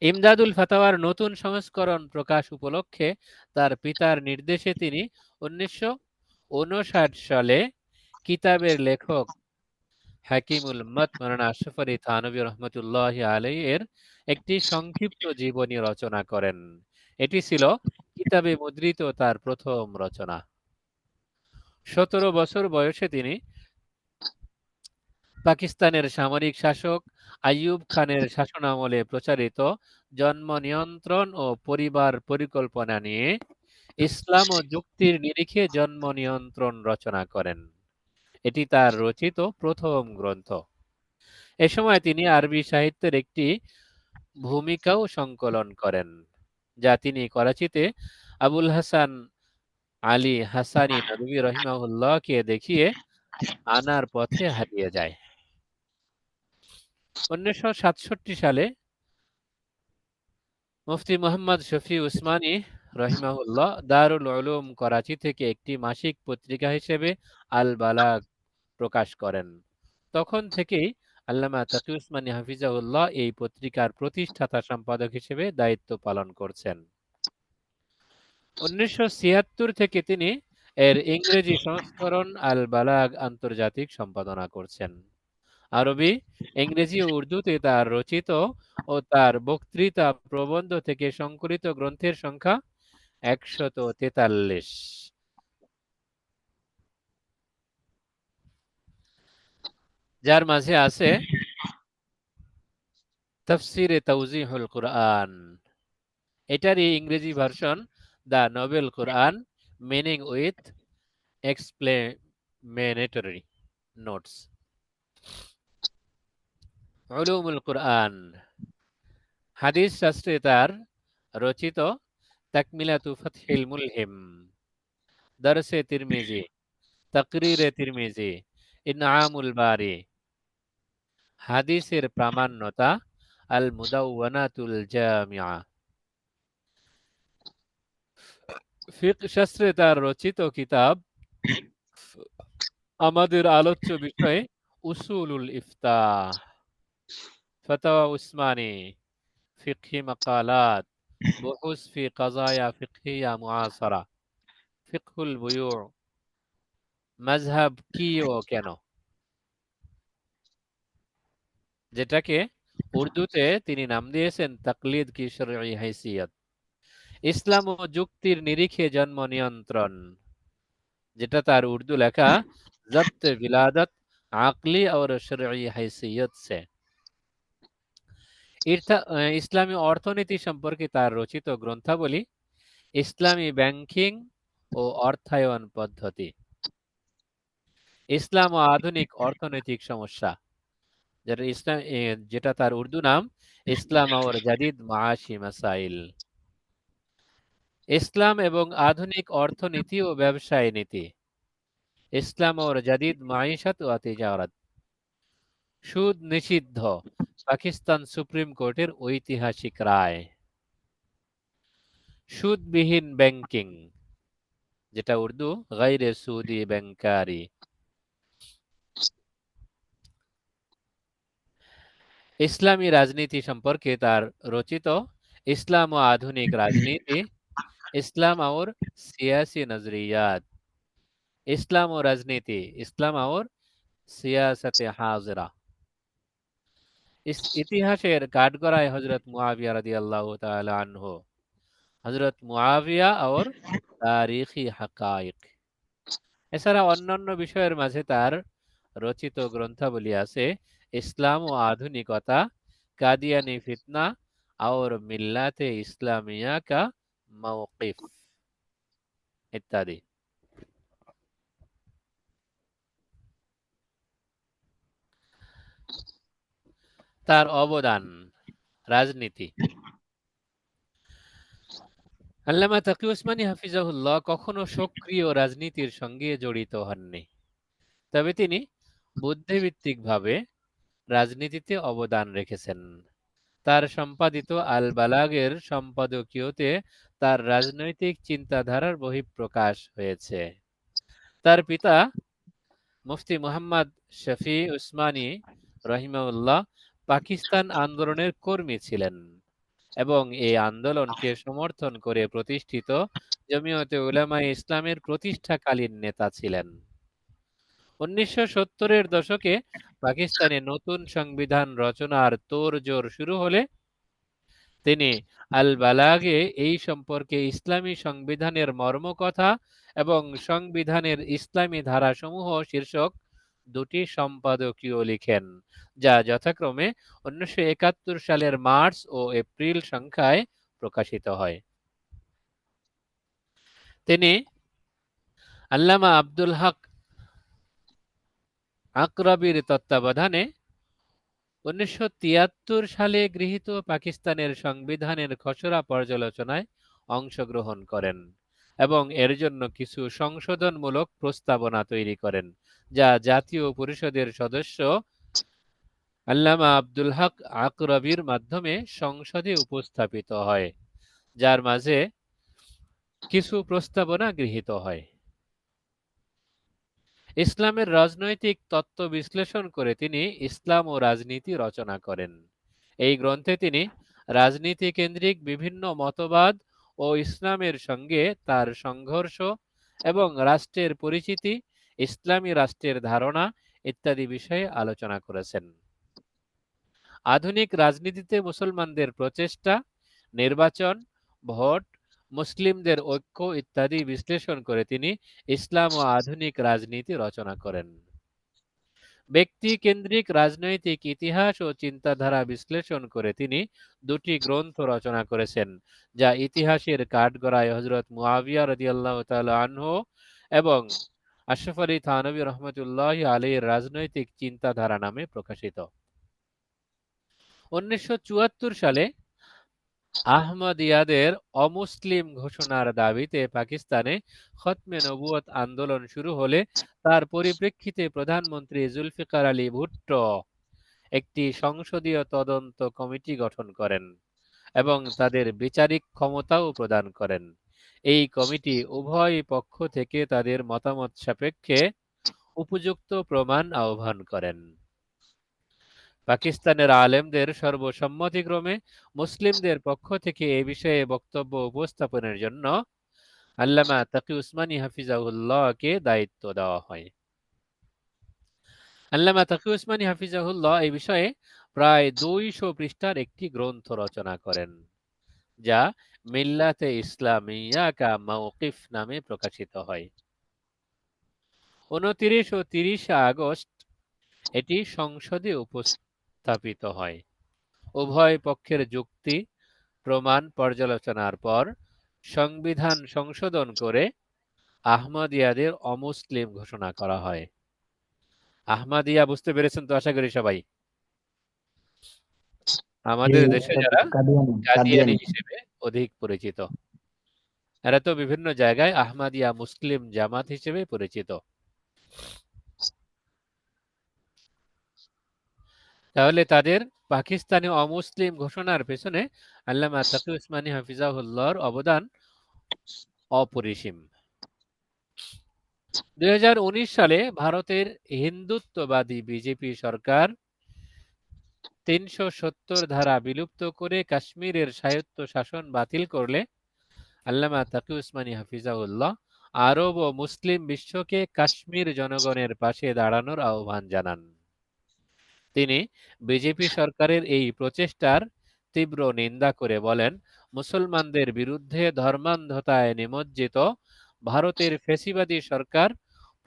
ইমদাদুল ফাতাওয়ার নতুন সংস্করণ প্রকাশ উপলক্ষে তার পিতার নির্দেশে তিনি 1959 সালে কিতাবের লেখক হাকিমুল উম্মত মাওলানা আশরাফ আলী থানভী রহমতুল্লাহ আলাইহি এর একটি সংক্ষিপ্ত জীবনী রচনা করেন। এটি ছিল কিতাবে মুদ্রিত তার প্রথম রচনা। 17 বছর বয়সে তিনি পাকিস্তানের সামরিক শাসক আইয়ুব খানের শাসনামলে প্রচারিত জন্ম নিয়ন্ত্রণ ও পরিবার পরিকল্পনা নিয়ে ইসলাম ও যুক্তির নিরিখে জন্ম নিয়ন্ত্রণ রচনা করেন। এটি তার রচিত প্রথম গ্রন্থ। এ সময় তিনি আরবি সাহিত্যের একটি ভূমিকাও সংকলন করেন, যা তিনি করাচিতে আবুল হাসান আলী হাসানি নদভী রহিমাহুল্লাহকে দেখিয়ে আনার পথে হারিয়ে যায়। 1967 সালে মুফতি মোহাম্মদ শফি উসমানী রহিমাহুল্লাহ দারুল উলুম করাচি থেকে একটি মাসিক পত্রিকা হিসেবে আল বালাগ প্রকাশ করেন। তখন থেকেই আল্লামা তাকি উসমানী হাফিজাহুল্লাহ এই পত্রিকার প্রতিষ্ঠাতা সম্পাদক হিসেবে দায়িত্ব পালন করছেন। 1976 থেকে তিনি এর ইংরেজি সংস্করণ আল বালাগ আন্তর্জাতিক সম্পাদনা করছেন। আরবি, ইংরেজি ও উর্দুতে তার রচিত ও তার বক্তৃতা প্রবন্ধ থেকে সংকলিত গ্রন্থের সংখ্যা 143, যার মাঝে আছে তাফসিরে তাওজিহুল কুরআন। এটারই ইংরেজি version the noble Quran meaning with explanatory notes. উলুমুল কুরআন, হাদিস শাস্ত্রে তার রচিত তাকমিলাতু ফাতহিল মুলহিম, দরসে তিরমিজি, তাকরিরে তিরমিজি, ইনআমুল বারি, হাদিসের প্রামাণ্যতা, আল মুদাওয়ানাতুল জামিআ। ফিকহ শাস্ত্রে তার রচিত কিতাব আমাদের আলোচ্য বিষয় উসুলুল ইফতাহ, ফতোয়া উসমানী, ফিকহি মাকালাত, বুহুস ফি কাজায়া ফিকহিয়া মুআসারা, ফিকহুল বুয়ু, মাযহাব কি ও কেন, যেটাকে উর্দুতে তিনি নাম দিয়েছেন তাকলিদ কি শরঈ হাইসিয়ত। ইসলাম ও যুক্তির নিরিখে জন্ম নিয়ন্ত্রণ, যেটা তার উর্দু লেখা জব্ত বিলাদত আকলি और शरई हैसियत से। ইসলামী অর্থনীতি সম্পর্কে তার রচিত গ্রন্থাবলী ইসলামী ব্যাংকিং ও অর্থায়ন পদ্ধতি, ইসলাম ও আধুনিক অর্থনৈতিক সমস্যা, যেটা তার উর্দু নাম ইসলাম और জাদিদ মাআশি মাসাইল, ইসলাম এবং আধুনিক অর্থনীতি ও ব্যবসায় নীতি, ইসলাম और জাদিদ মাইশাত ও তিজারত, সুদ নিষিদ্ধ, পাকিস্তান সুপ্রিম কোর্টের ঐতিহাসিক রায়, সুদবিহীন ব্যাংকিং, যেটা উর্দু গায়রে সুদি ব্যাংকারি, ইসলামী রাজনীতি সম্পর্কে তার রচিত ইসলাম ও আধুনিক রাজনীতি, ইসলাম और सियासी नजरियात, इस्लाम और राजनीति, इस्लाम और सियासत हाजिरा, इस इतिहासेर काठगड़ाয় हजरत मुआविया রাদিয়াল্লাহু তাআলা আনহু, হযরত মুআবিয়া और তারিখি হাকায়েক। এছাড়া অন্যান্য বিষয়ের মাঝে তার রচিত গ্রন্থাবলী আছে ইসলাম ও আধুনিকতা, কাদিয়ানি ফিতনা और मिल्लत इस्लामिया का मौकिफ ইত্যাদি। তার অবদান রাজনীতি। আল্লামা তাকি উসমানী হাফিজাহুল্লাহ কখনো সক্রিয় রাজনীতির সঙ্গে জড়িত হননি, তবে তিনি বুদ্ধিভিত্তিকভাবে রাজনীতিতে অবদান রেখেছেন। তার সম্পাদিত আল বালাগের সম্পাদকীয়তে তার রাজনৈতিক চিন্তাধারার বহিঃপ্রকাশ হয়েছে। তার পিতা মুফতি মুহাম্মদ শফি উসমানী রহিমাহুল্লাহ পাকিস্তান আন্দোলনের কর্মী ছিলেন এবং এই আন্দোলনকে সমর্থন করে প্রতিষ্ঠিত জমিয়তে উলামায়ে ইসলামের প্রতিষ্ঠাকালীন নেতা ছিলেন। 1970-এর দশকে পাকিস্তানে নতুন সংবিধান রচনার তোড়জোড় শুরু হলে তিনি আল বালাগে এই সম্পর্কে ইসলামী সংবিধানের মর্মকথা এবং সংবিধানের ইসলামী ধারাসমূহ শীর্ষক দুটি সম্পাদকীয় লিখেন, যা যথাক্রমে 1971 সালের মার্চ ও এপ্রিল সংখ্যায় প্রকাশিত হয়। তিনি আল্লামা আব্দুল হক আকরাবির তত্ত্বাবধানে 1973 সালে গৃহীত পাকিস্তানের সংবিধানের খসড়া পর্যালোচনায় অংশগ্রহণ করেন এবং এর জন্য কিছু সংশোধনমূলক প্রস্তাবনা তৈরি করেন, যা জাতীয় পরিষদের সদস্য আল্লামা আব্দুল হক আকরাবির মাধ্যমে সংসদে উপস্থাপিত হয়, যার মাঝে কিছু প্রস্তাবনা গৃহীত হয়। ইসলামের রাজনৈতিক তত্ত্ব বিশ্লেষণ করে তিনি ইসলাম ও রাজনীতি রচনা করেন। এই গ্রন্থে তিনি রাজনীতি কেন্দ্রিক বিভিন্ন মতবাদ ও ইসলামের সঙ্গে তার সংঘর্ষ এবং রাষ্ট্রের পরিচিতি, ইসলামী রাষ্ট্রের ধারণা ইত্যাদি বিষয়ে আলোচনা করেছেন। আধুনিক রাজনীতিতে মুসলমানদের প্রচেষ্টা, নির্বাচন, ভোট, মুসলিমদের ঐক্য ইত্যাদি বিশ্লেষণ করে তিনি ইসলাম ও আধুনিক রাজনীতি রচনা করেন। ব্যক্তি কেন্দ্রিক রাজনৈতিক ইতিহাস ও চিন্তাধারা বিশ্লেষণ করে তিনি দুটি গ্রন্থ রচনা করেছেন, যা ইতিহাসের কাঠগড়ায় হযরত মুআবিয়া রাদিয়াল্লাহু তাআলা আনহু এবং আশরাফ আলী থানভী রহমাতুল্লাহি আলাইহির রাজনৈতিক চিন্তাধারা নামে প্রকাশিত। 1974 সালে আহমদিয়াদের অমুসলিম ঘোষণার দাবিতে পাকিস্তানে খতমে নবুয়ত আন্দোলন শুরু হলে তার পরিপ্রেক্ষিতে প্রধানমন্ত্রী জুলফিকার আলী ভুট্টো একটি সংসদীয় তদন্ত কমিটি গঠন করেন এবং তাদের বিচারিক ক্ষমতাও প্রদান করেন। এই কমিটি উভয় পক্ষ থেকে তাদের মতামত সাপেক্ষে উপযুক্ত প্রমাণ আহ্বান করেন। পাকিস্তানের আলেমদের সর্বসম্মতিক্রমে মুসলিমদের পক্ষ থেকে এ বিষয়ে বক্তব্য উপস্থাপনের জন্য আল্লামা তাকি উসমানী হাফিজাহুল্লাহকে দায়িত্ব দেওয়া হয়। আল্লামা তাকি উসমানী হাফিজাহুল্লাহ এই বিষয়ে প্রায় 200 পৃষ্ঠার একটি গ্রন্থ রচনা করেন, যা মিল্লাতে ইসলামিয়া কা মাওকিফ নামে প্রকাশিত হয়। 29 ও 30 আগস্ট এটি সংসদে উপস্থাপিত হয়। উভয় পক্ষের যুক্তি প্রমাণ পর্যালোচনার পর সংবিধান সংশোধন করে আহমদিয়াদের অমুসলিম ঘোষণা করা হয়। আহমদিয়া বুঝতে পেরেছেন তো আশা করি সবাই? আমাদের দেশে যারা কাদিয়ানী হিসেবে অধিক পরিচিত, এরা তো বিভিন্ন জায়গায় আহমদিয়া মুসলিম জামাত হিসেবে পরিচিত। তাহলে তাদের পাকিস্তানি অমুসলিম ঘোষণার পেছনে আল্লামা তাকি উসমানী হাফিজাহুল্লাহর অবদান অপরিসীম। 2019 সালে ভারতের হিন্দুত্ববাদী বিজেপি সরকার 370 ধারা বিলুপ্ত করে কাশ্মীরের স্বায়ত্ত শাসন বাতিল করলে আল্লামা তাকি উসমানী হাফিজাহুল্লাহ আরব ও মুসলিম বিশ্বকে কাশ্মীর জনগণের পাশে দাঁড়ানোর আহ্বান জানান। তিনি বিজেপি সরকারের এই প্রচেষ্টার তীব্র নিন্দা করে বলেন, মুসলমানদের বিরুদ্ধে ধর্মান্ধতায় নিমজ্জিত ভারতের ফ্যাসিবাদী সরকার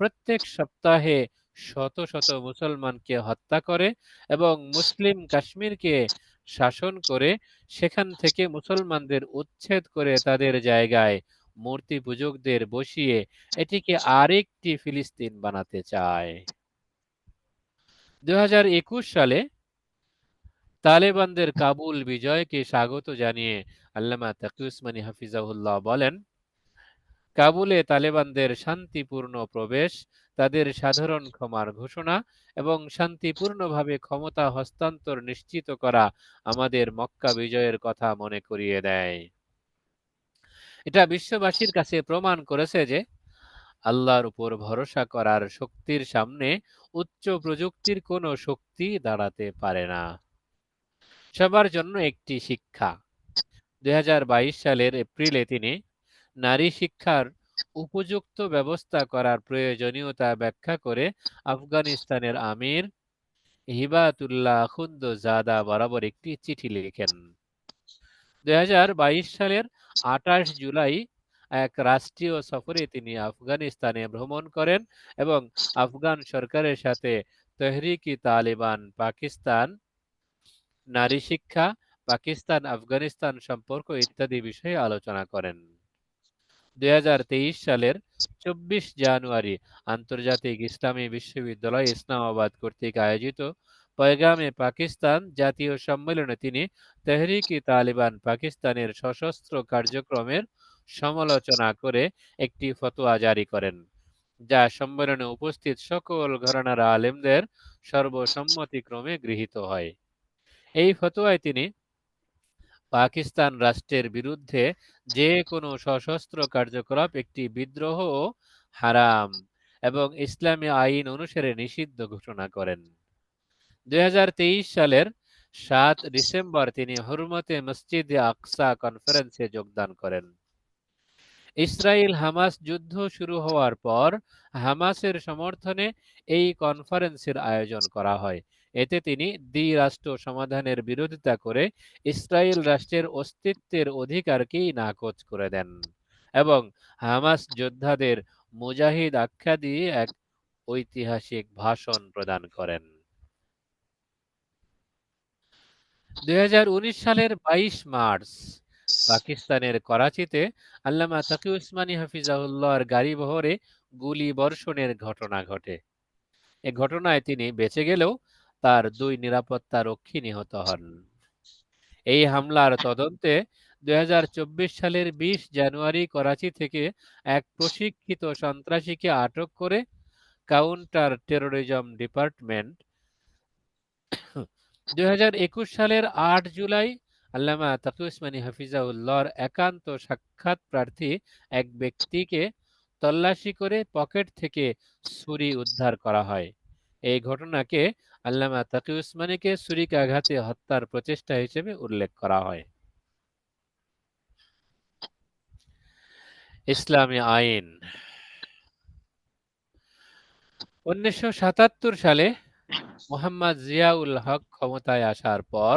প্রত্যেক সপ্তাহে শত শত মুসলমানকে হত্যা করে এবং মুসলিম কাশ্মীরকে শাসন করে সেখান থেকে মুসলমানদের উচ্ছেদ করে তাদের জায়গায় মূর্তি পূজকদের বসিয়ে এটিকে আরেকটি ফিলিস্তিন বানাতে চায়। 2021 সালে তালেবানদের কাবুল বিজয়কে স্বাগত জানিয়ে আল্লামা তাকি উসমানী হাফিজাহুল্লাহ বলেন, কাবুলে তালেবানদের শান্তিপূর্ণ প্রবেশ, তাদের সাধারণ ক্ষমার ঘোষণা এবং শান্তিপূর্ণভাবে ক্ষমতা হস্তান্তর নিশ্চিত করা আমাদের মক্কা বিজয়ের কথা মনে করিয়ে দেয়। এটা বিশ্ববাসীর কাছে প্রমাণ করেছে যে আল্লাহর উপর ভরসা করার শক্তির সামনে উচ্চ প্রযুক্তির কোনো শক্তি দাঁড়াতে পারে না। সবার জন্য একটি শিক্ষা। 2022 সালের এপ্রিলে তিনি নারী শিক্ষার উপযুক্ত ব্যবস্থা করার প্রয়োজনীয়তা ব্যাখ্যা করে আফগানিস্তানের আমির হিবাতুল্লাহ আখুন্দজাদা বরাবর একটি চিঠি লিখেন। 2022 সালের 28 জুলাই এক রাষ্ট্রীয় সফরে তিনি আফগানিস্তানে ভ্রমণ করেন এবং আফগান সরকারের সাথে তেহরিকি তালিবান পাকিস্তান, নারী শিক্ষা, পাকিস্তান আফগানিস্তান সম্পর্ক ইত্যাদি বিষয়ে আলোচনা করেন। 2023 সালের 24 জানুয়ারি আন্তর্জাতিক ইসলামী বিশ্ববিদ্যালয় ইসলামাবাদ কর্তৃক আয়োজিত পয়গামে পাকিস্তান জাতীয় সম্মেলনে তিনি তেহরিকি তালিবান পাকিস্তানের সশস্ত্র কার্যক্রমের সমালোচনা করে একটি ফতোয়া জারি করেন, যা সম্মেলনে উপস্থিত সকল ঘরানার আলেমদের সর্বসম্মতিক্রমে গৃহীত হয়। এই ফতোয়ায় তিনি পাকিস্তান রাষ্ট্রের বিরুদ্ধে যে কোনো সশস্ত্র কার্যকলাপ একটি বিদ্রোহ ও হারাম এবং ইসলামী আইন অনুসারে নিষিদ্ধ ঘোষণা করেন। 2023 সালের 7 ডিসেম্বর তিনি হুরমতে মসজিদে আকসা কনফারেন্সে যোগদান করেন। ইসরায়েল হামাস যুদ্ধ শুরু হওয়ার পর হামাসের সমর্থনে এই কনফারেন্সের আয়োজন করা হয়। এতে তিনি দ্বিরাষ্ট্র সমাধানের বিরোধিতা করে ইসরায়েল রাষ্ট্রের অস্তিত্বের অধিকারকেই নাকচ করে দেন এবং হামাস যোদ্ধাদের মুজাহিদ আখ্যা দিয়ে এক ঐতিহাসিক ভাষণ প্রদান করেন। 2019 সালের 22 মার্চ পাকিস্তানের করাচিতে আল্লামা তাকি উসমানী হাফিজাহুল্লাহর গাড়ি বহরে গুলি বর্ষণের ঘটনা ঘটে। এ ঘটনায় তিনি বেঁচে গেলেও তার 2 নিরাপত্তা রক্ষী নিহত হন। এই হামলার তদন্তে 2024 সালের 20 জানুয়ারি করাচি থেকে এক প্রশিক্ষিত সন্ত্রাসীকে আটক করে কাউন্টার টেরোরিজম ডিপার্টমেন্ট 2021 সালের 8 জুলাই আল্লামা তাকি উসমানী হাফিজাহুল্লাহর একান্ত সাক্ষাৎ প্রার্থী এক ব্যক্তিকে তল্লাশি করে পকেট থেকে ছুরি উদ্ধার করা হয়। এই ঘটনাকে আল্লামা তাকি উসমানীকে ছুরিকাঘাতে হত্যার প্রচেষ্টা হিসেবে উল্লেখ করা হয়। ইসলামী আইন 1977 সালে মোহাম্মদ জিয়াউল হক ক্ষমতায় আসার পর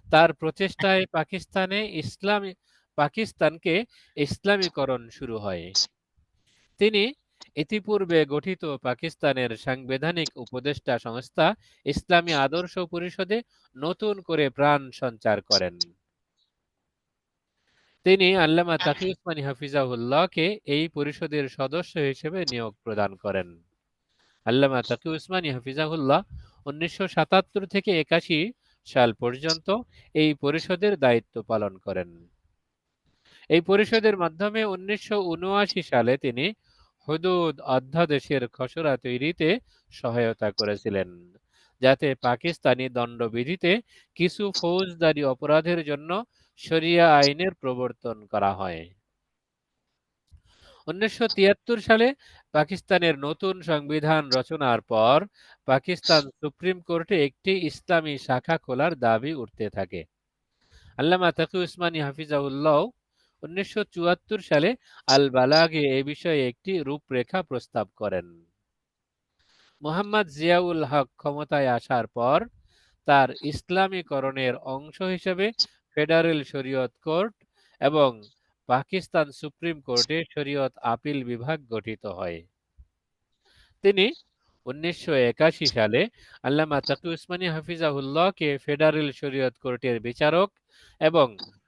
তার প্রচেষ্টায় পাকিস্তানকে ইসলামীকরণ শুরু হয়। তিনি ইতিপূর্বে গঠিত পাকিস্তানের সাংবিধানিক উপদেষ্টা সংস্থা ইসলামী আদর্শ পরিষদে নতুন করে প্রাণ সঞ্চার করেন। তিনি আল্লামা তাকি উসমানী হাফিজাহুল্লাহকে এই পরিষদের সদস্য হিসেবে নিয়োগ প্রদান করেন। আল্লামা তাকি উসমানী হাফিজাহুল্লাহ 1977 থেকে 81 সাল পর্যন্ত এই পরিষদের দায়িত্ব পালন করেন। এই পরিষদের মাধ্যমে 1979 সালে তিনি হুদুদ অধ্যাদেশের খসড়া তৈরিতে সহায়তা করেছিলেন, যাতে পাকিস্তানি দণ্ডবিধিতে কিছু ফৌজদারি অপরাধের জন্য শরিয়া আইনের প্রবর্তন করা হয়। 1973 সালে পাকিস্তানের নতুন সংবিধান রচনার পর পাকিস্তান সুপ্রিম কোর্টে একটি ইসলামী শাখা খোলার দাবি উঠতে থাকে। আল্লামা তাকি উসমানী হাফিজাহুল্লাহ 1974 সালে আল বালাগে এ বিষয়ে একটি রূপরেখা প্রস্তাব করেন। মোহাম্মদ জিয়াউল হক ক্ষমতায় আসার পর তার ইসলামীকরণের অংশ হিসেবে ফেডারেল শরীয়ত কোর্ট এবং পাকিস্তান সুপ্রিম কোর্টে শরীয়ত আপিল বিভাগ গঠিত হয়। তিনি 1981 সালে আল্লামা তাকি উসমানী হাফিজাহুল্লাহকে ফেডারেল শরীয়ত কোর্টের বিচারক এবং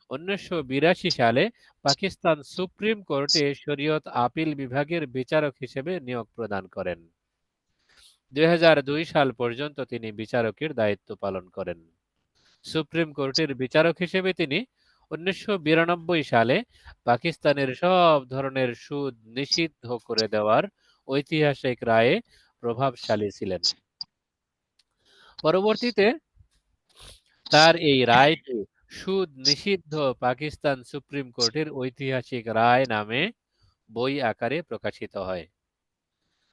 1982 সালে পাকিস্তান সুপ্রিম কোর্টে শরীয়ত আপিল বিভাগের বিচারক হিসেবে নিয়োগ প্রদান করেন। 2002 সাল পর্যন্ত তিনি বিচারকের দায়িত্ব পালন করেন। সুপ্রিম কোর্টের বিচারক হিসেবে তিনি 1992 সালে পাকিস্তানের সব ধরনের সুদ নিষিদ্ধ করে দেওয়ার ঐতিহাসিক রায়ে প্রভাবশালী ছিলেন। পরবর্তীতে তার এই রায়টি সুদ নিষিদ্ধ পাকিস্তান সুপ্রিম কোর্টের ঐতিহাসিক রায় নামে বই আকারে প্রকাশিত হয়।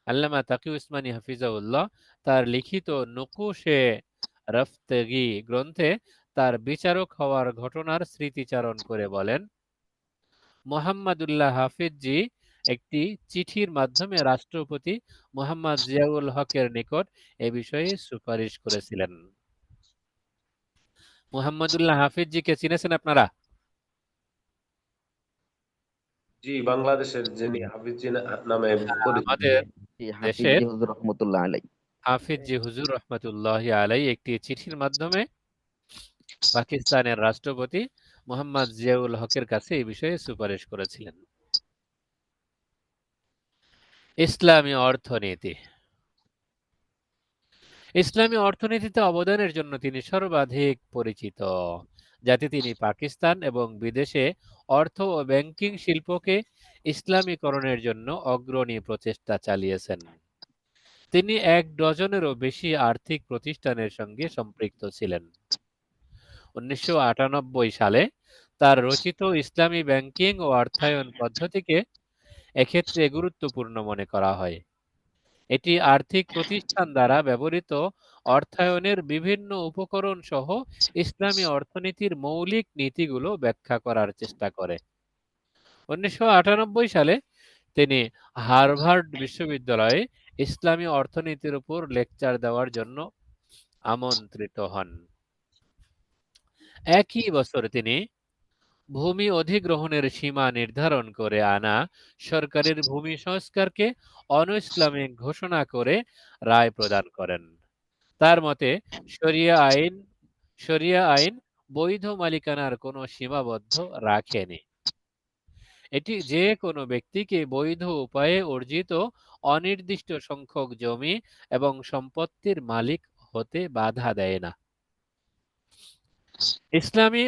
আল্লামা তাকি উসমানী হাফিজাহুল্লাহ তার লিখিত নুকুশে রফতগি গ্রন্থে তার বিচারক হওয়ার ঘটনার স্মৃতিচারণ করে বলেন, মোহাম্মদুল্লাহ হাফিজজি একটি চিঠির মাধ্যমে রাষ্ট্রপতি মোহাম্মদ জিয়াউল হকের নিকট এ বিষয়ে সুপারিশ করেছিলেন। মোহাম্মদুল্লাহ হাফিজজিকে চিনেছেন আপনারা? জি, বাংলাদেশের যিনি হাফিজ নামে পরিচিত। আমাদের হাফিজ দেশের হুজুর রহমতুল্লাহ আলাই। হাফিজজি হুজুর রহমতুল্লাহ আলাই একটি চিঠির মাধ্যমে পাকিস্তানের রাষ্ট্রপতি মোহাম্মদ জিয়াউল হকের কাছে এই বিষয়ে সুপারিশ করেছিলেন। ইসলামী অর্থনীতি ইসলামী অর্থনীতিতে অবদানের জন্য তিনি সর্বাধিক পরিচিত, যাতে তিনি পাকিস্তান এবং বিদেশে অর্থ ও ব্যাংকিং শিল্পকে ইসলামীকরণের জন্য অগ্রণী প্রচেষ্টা চালিয়েছেন। তিনি 1 ডজনেরও বেশি আর্থিক প্রতিষ্ঠানের সঙ্গে সম্পৃক্ত ছিলেন। 1998 সালে তার রচিত ইসলামী ব্যাংকিং ও অর্থায়ন পদ্ধতিকে এক্ষেত্রে গুরুত্বপূর্ণ মনে করা হয়। এটি আর্থিক প্রতিষ্ঠান দ্বারা ব্যবহৃত অর্থায়নের বিভিন্ন উপকরণ সহ ইসলামী অর্থনীতির মৌলিক নীতিগুলো ব্যাখ্যা করার চেষ্টা করে। 1998 সালে তিনি হার্ভার্ড বিশ্ববিদ্যালয়ে ইসলামী অর্থনীতির উপর লেকচার দেওয়ার জন্য আমন্ত্রিত হন। একই বছর তিনি ভূমি অধিগ্রহণের সীমা নির্ধারণ করে আনা সরকারের ভূমি সংস্কারকে অন-ইসলামিক ঘোষণা করে রায় প্রদান করেন। তার মতে শরিয়া আইন বৈধ মালিকানার কোনো সীমাবদ্ধ রাখেনি। এটি যে কোনো ব্যক্তিকে বৈধ উপায়ে অর্জিত অনির্দিষ্ট সংখ্যক জমি এবং সম্পত্তির মালিক হতে বাধা দেয় না। ইসলামী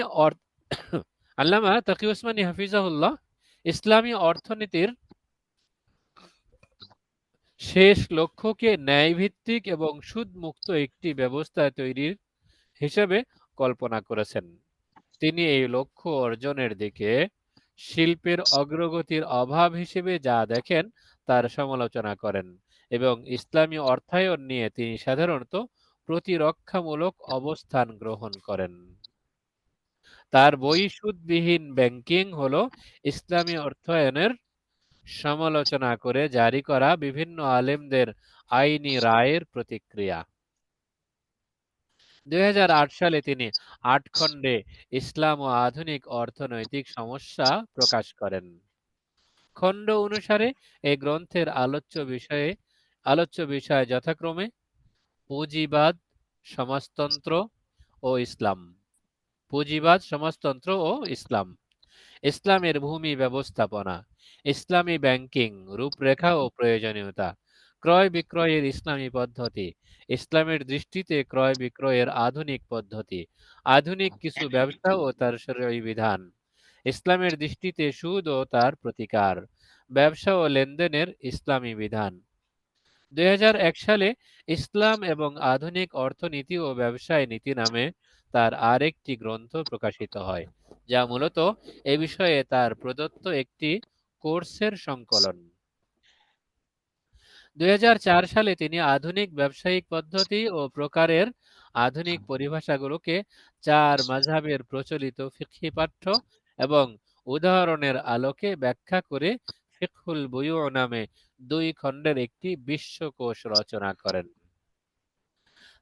আল্লামা তাকি উসমানী হাফিজাহুল্লাহ ইসলামী অর্থনীতির শেষ লক্ষ্যকে ন্যায়ভিত্তিক এবং সুদমুক্ত একটি ব্যবস্থা তৈরির হিসেবে কল্পনা করেছেন। তিনি এই লক্ষ্য অর্জনের দিকে শিল্পের অগ্রগতির অভাব হিসেবে যা দেখেন তার সমালোচনা করেন এবং ইসলামী অর্থায়ন নিয়ে তিনি সাধারণত প্রতিরক্ষামূলক অবস্থান গ্রহণ করেন। তার বই সুদবিহীন ব্যাংকিং হলো ইসলামী অর্থায়নের সমালোচনা করে জারি করা বিভিন্ন আলেমদের আইনি রায়ের প্রতিক্রিয়া। 2008 সালে তিনি 8 খণ্ডে ইসলাম ও আধুনিক অর্থনৈতিক সমস্যা প্রকাশ করেন। খণ্ড অনুসারে এই গ্রন্থের আলোচ্য বিষয় যথাক্রমে পুঁজিবাদ, সমাজতন্ত্র ও ইসলাম। পুঁজিবাদ, সমাজতন্ত্র ও ইসলাম, ইসলামের ভূমি ব্যবস্থাপনা, ইসলামী ব্যাংকিং রূপরেখা ও প্রয়োজনীয়তা, ক্রয় বিক্রয়ের ইসলামী পদ্ধতি, ইসলামের দৃষ্টিতে ক্রয় বিক্রয়ের আধুনিক পদ্ধতি, আধুনিক কিছু ব্যবসা ও তার শরঈ বিধান, ইসলামের দৃষ্টিতে সুদ ও তার প্রতিকার, ব্যবসা ও লেনদেনের ইসলামী বিধান। 2001 সালে ইসলাম এবং আধুনিক অর্থনীতি ও ব্যবসায় নীতি নামে তার আরেকটি গ্রন্থ প্রকাশিত হয়, যা মূলত এ বিষয়ে তার প্রদত্ত একটি কোর্সের সংকলন। 2004 সালে তিনি আধুনিক ব্যবসায়িক পদ্ধতি ও প্রকারের আধুনিক পরিভাষাগুলোকে 4 মাযহাবের প্রচলিত ফিকহি পাঠ্য এবং উদাহরণের আলোকে ব্যাখ্যা করে ফিকহুল বুয়ু নামে 2 খণ্ডের একটি বিশ্বকোষ রচনা করেন।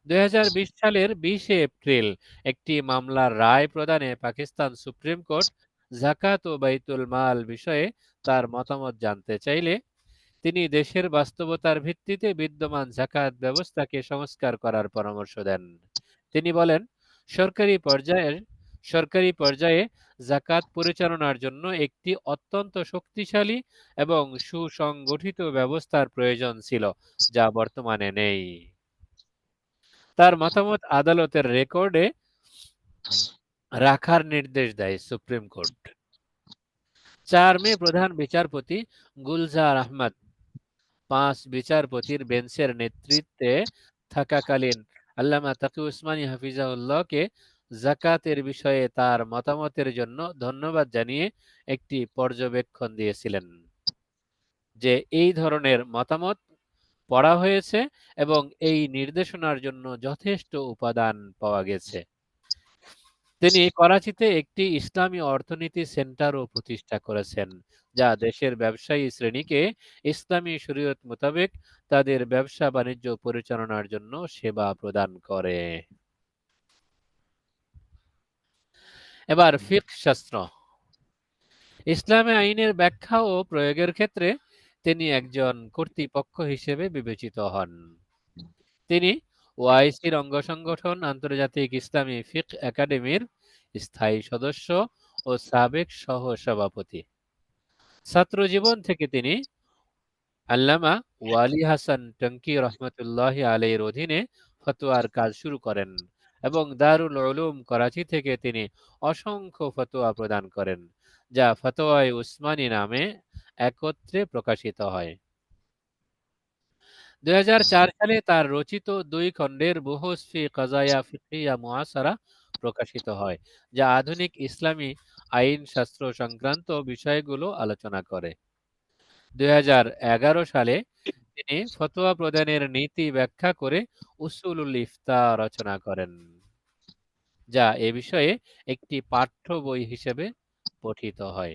2020 সালের 20 এপ্রিল একটি মামলার রায় প্রদানে পাকিস্তান সুপ্রিম কোর্ট যাকাত ও বাইতুল মাল বিষয়ে তার মতামত জানতে চাইলে তিনি দেশের বাস্তবতার ভিত্তিতে বিদ্যমান যাকাত ব্যবস্থাকে সংস্কার করার পরামর্শ দেন। তিনি বলেন, সরকারি পর্যায়ে যাকাত পরিচালনার জন্য একটি অত্যন্ত শক্তিশালী এবং সুসংগঠিত ব্যবস্থার প্রয়োজন ছিল, যা বর্তমানে নেই। তার মতামত আদালতের রেকর্ডে রাখার নির্দেশ দেয় সুপ্রিম কোর্ট। 4 মে প্রধান বিচারপতি গুলজার আহমদ 5 বিচারপতির বেঞ্চের নেতৃত্বে থাকাকালীন আল্লামা তাকি উসমানী হাফিজাহুল্লাহকে যাকাতের বিষয়ে তার মতামতের জন্য ধন্যবাদ জানিয়ে একটি পর্যবেক্ষণ দিয়েছিলেন যে এই ধরনের মতামত পড়া হয়েছে এবং এই নির্দেশনার জন্য যথেষ্ট উপাদান পাওয়া গেছে। তিনি করাচিতে একটি ইসলামী অর্থনীতি সেন্টারও প্রতিষ্ঠা করেছেন, যা দেশের ব্যবসায়ী শ্রেণীকে ইসলামী শরীয়ত মোতাবেক তাদের ব্যবসা বাণিজ্য পরিচালনার জন্য সেবা প্রদান করে। এবার ফিকহ শাস্ত্র। ইসলামী আইনের ব্যাখ্যা ও প্রয়োগের ক্ষেত্রে তিনি একজন কর্তৃপক্ষ হিসেবে বিবেচিত হন। তিনি ওআইসির অঙ্গ সংগঠন আন্তর্জাতিক ইসলামী ফিকহ একাডেমির স্থায়ী সদস্য ও সাবেক সহ সভাপতি। ছাত্র জীবন থেকে তিনি আল্লামা ওয়ালি হাসান টঙ্কি রহমতুল্লাহি আলাইহির অধীনে ফতোয়ার কাজ শুরু করেন এবং দারুল উলুম করাচি থেকে তিনি অসংখ্য ফতোয়া প্রদান করেন, যা ফতোয়ায়ে উসমানী নামে একত্রে প্রকাশিত হয়। 2004 সালে তার রচিত 2 খণ্ডের বুহুস ফি কাযায়া ফিকহিয়া মুআসারা প্রকাশিত হয়, যা আধুনিক ইসলামী আইন শাস্ত্র সংক্রান্ত বিষয়গুলো আলোচনা করে। 2011 সালে তিনি ফতোয়া প্রদানের নীতি ব্যাখ্যা করে উসুলুল ইফতা রচনা করেন, যা এ বিষয়ে একটি পাঠ্য বই হিসেবে পঠিত হয়।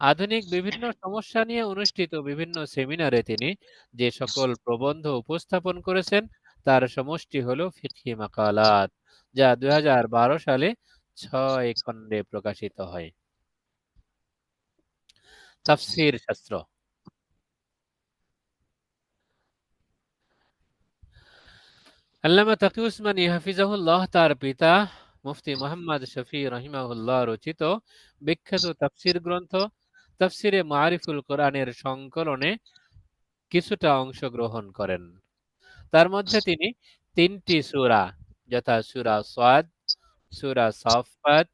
আধুনিক বিভিন্ন সমস্যা নিয়ে অনুষ্ঠিত বিভিন্ন সেমিনারে তিনি যে সকল প্রবন্ধ উপস্থাপন করেছেন তার সমষ্টি হল ফিকহি মাকালাত, যা 2012 সালে 6 খণ্ডে প্রকাশিত হয়। তাফসীর শাস্ত্র। আল্লামা তাকি উসমানী হাফিজাহুল্লাহ তার পিতা মুফতি মুহাম্মদ শফি রহিমাহুল্লাহ রচিত বিখ্যাত তাফসীর গ্রন্থ তাফসীরে মারিফুল কোরআনের সংকলনে কিছুটা অংশগ্রহণ করেন। তার মধ্যে তিনি 3টি সূরা যথা সূরা সাদ, সূরা সাফফাত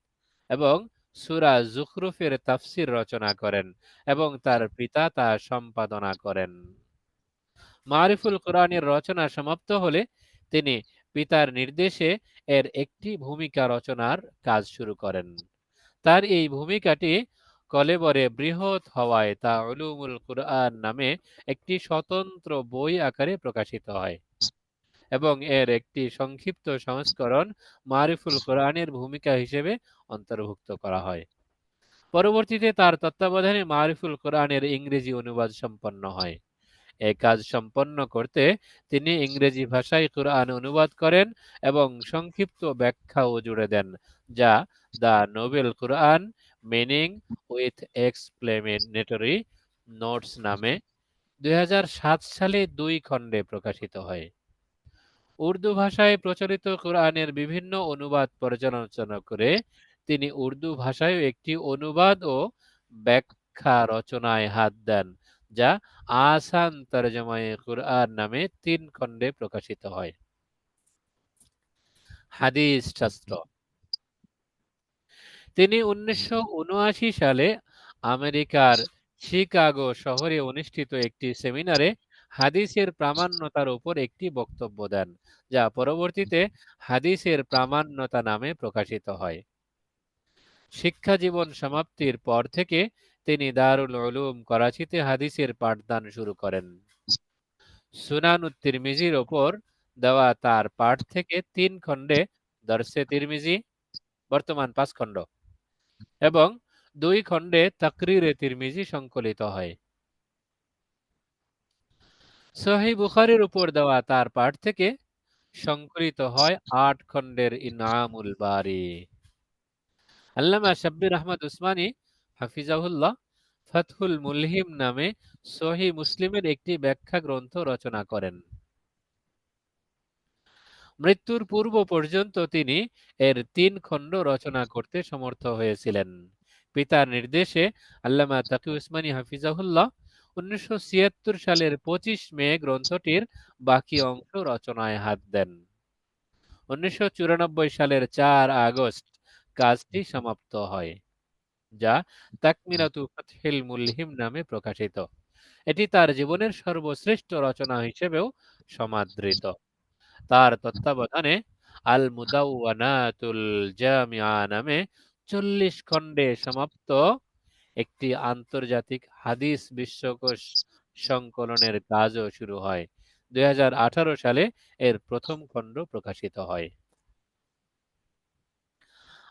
এবং সূরা যুখরুফের তাফসীর রচনা করেন এবং তার পিতা তা সম্পাদনা করেন। মারিফুল কোরআনের রচনা সমাপ্ত হলে তিনি পিতার নির্দেশে এর একটি ভূমিকা রচনার কাজ শুরু করেন। তার এই ভূমিকাটি কলেবরে বৃহৎ হওয়ায় তা উলুমুল কুরআন নামে একটি স্বতন্ত্র বই আকারে প্রকাশিত হয় এবং এর একটি সংক্ষিপ্ত সংস্করণ মারিফুল কোরআনের ভূমিকা হিসেবে অন্তর্ভুক্ত করা হয়। পরবর্তীতে তার তত্ত্বাবধানে মারিফুল কোরআনের ইংরেজি অনুবাদ সম্পন্ন হয়। এই কাজ সম্পন্ন করতে তিনি ইংরেজি ভাষায় কোরআন অনুবাদ করেন এবং সংক্ষিপ্ত ব্যাখ্যাও জুড়ে দেন, যা the Nobel Quran meaning with explanatory notes নামে 2007 সালে 2 খণ্ডে প্রকাশিত হয়। উর্দু ভাষায় প্রচলিত কোরআনের বিভিন্ন অনুবাদ পর্যালোচনা করে তিনি উর্দু ভাষায় একটি অনুবাদ ও ব্যাখ্যা রচনায় হাত দেন, যা আসান তরজমায়ে কুরআন নামে 3 খণ্ডে প্রকাশিত হয়। হাদিস শাস্ত্র। তিনি 1979 সালে আমেরিকার শিকাগো শহরে অনুষ্ঠিত একটি সেমিনারে হাদিসের প্রামাণ্যতার উপর একটি বক্তব্য দেন, যা পরবর্তীতে হাদিসের প্রামাণ্যতা নামে প্রকাশিত হয়। শিক্ষা জীবন সমাপ্তির পর থেকে তিনি দারুল উলুম করাচিতে হাদিসের পাঠদান শুরু করেন। সুনান তিরমিজির ওপর দেওয়া তার পাঠ থেকে 3 খণ্ডে দরসে তিরমিজি, বর্তমান 5 খণ্ড, এবং 2 খণ্ডে তাকরিরে তিরমিজি সংকলিত হয়। সহিহ বুখারীর উপর দেওয়া তার পাঠ থেকে সংকলিত হয় 8 খণ্ডের ইনামুল বারী। আল্লামা শাব্বির আহমদ উসমানী হাফিজাহুল্লাহ ফাতহুল মুলহিম নামে সহিহ মুসলিমের একটি ব্যাখ্যা গ্রন্থ রচনা করেন। মৃত্যুর পূর্ব পর্যন্ত তিনি এর 3 খণ্ড রচনা করতে সমর্থ হয়েছিলেন। পিতার নির্দেশে আল্লামা তাকি উসমানী হাফিজাহুল্লাহ 1976 সালের 25 মে গ্রন্থটির বাকি অংশ রচনায় হাত দেন। 1994 সালের 4 আগস্ট কাজটি সমাপ্ত হয়, যা তাকমিলাতু ফাতহিল মুলহিম নামে প্রকাশিত। এটি তার জীবনের সর্বশ্রেষ্ঠ রচনা হিসেবেও সমাদৃত। তার তত্ত্বাবধানে আল মুদাওয়ানাতুল জামিআ নামে 40 খণ্ডে সমাপ্ত একটি আন্তর্জাতিক হাদিস বিশ্বকোষ সংকলনের কাজও শুরু হয়। 2018 সালে এর প্রথম খণ্ড প্রকাশিত হয়।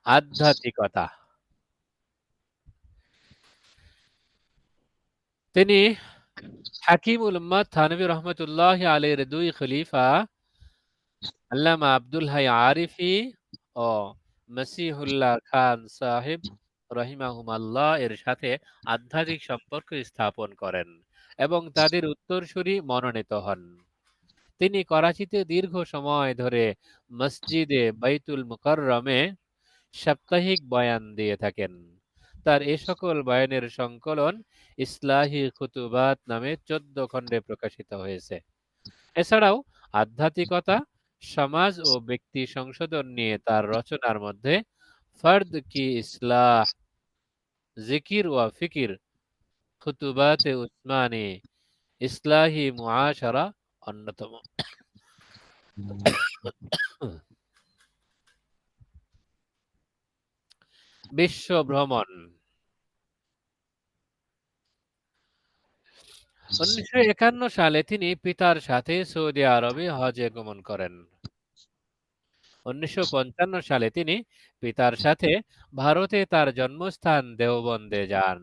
আধ্যাত্মিকতা। তিনি হাকিমুল উম্মাত থানভী রহমতুল্লাহ আলাইহির 2 খলিফা আল্লামা আব্দুল হাই আরিফি ও মসিহুল্লাহ খান সাহেব রহিমাহুমাল্লাহ এর সাথে আধ্যাত্মিক সম্পর্ক স্থাপন করেন এবং তাদের উত্তরসূরি মনোনীত হন। তিনি করাচিতে দীর্ঘ সময় ধরে মসজিদে বাইতুল মুকাররমে সাপ্তাহিক বয়ান দিয়ে থাকেন। তার এ সকল বয়ানের সংকলন ইসলাহি খুতুবাত নামে 14 খণ্ডে প্রকাশিত হয়েছে। এছাড়াও আধ্যাত্মিকতা, সমাজ ও ব্যক্তি সংশোধন নিয়ে তার রচনার মধ্যে ফর্দ কি ইসলাহ, জিকির ওয়া ফিকির, খুতুবাতে উসমানী, ইসলাহি মুআশারা অন্যতম। বিশ্ব ভ্রমণ। 1951 সালে তিনি পিতার সাথে সৌদি আরবে হজে গমন করেন। 1955 সালে তিনি পিতার সাথে ভারতে তার জন্মস্থান দেওবন্দে যান।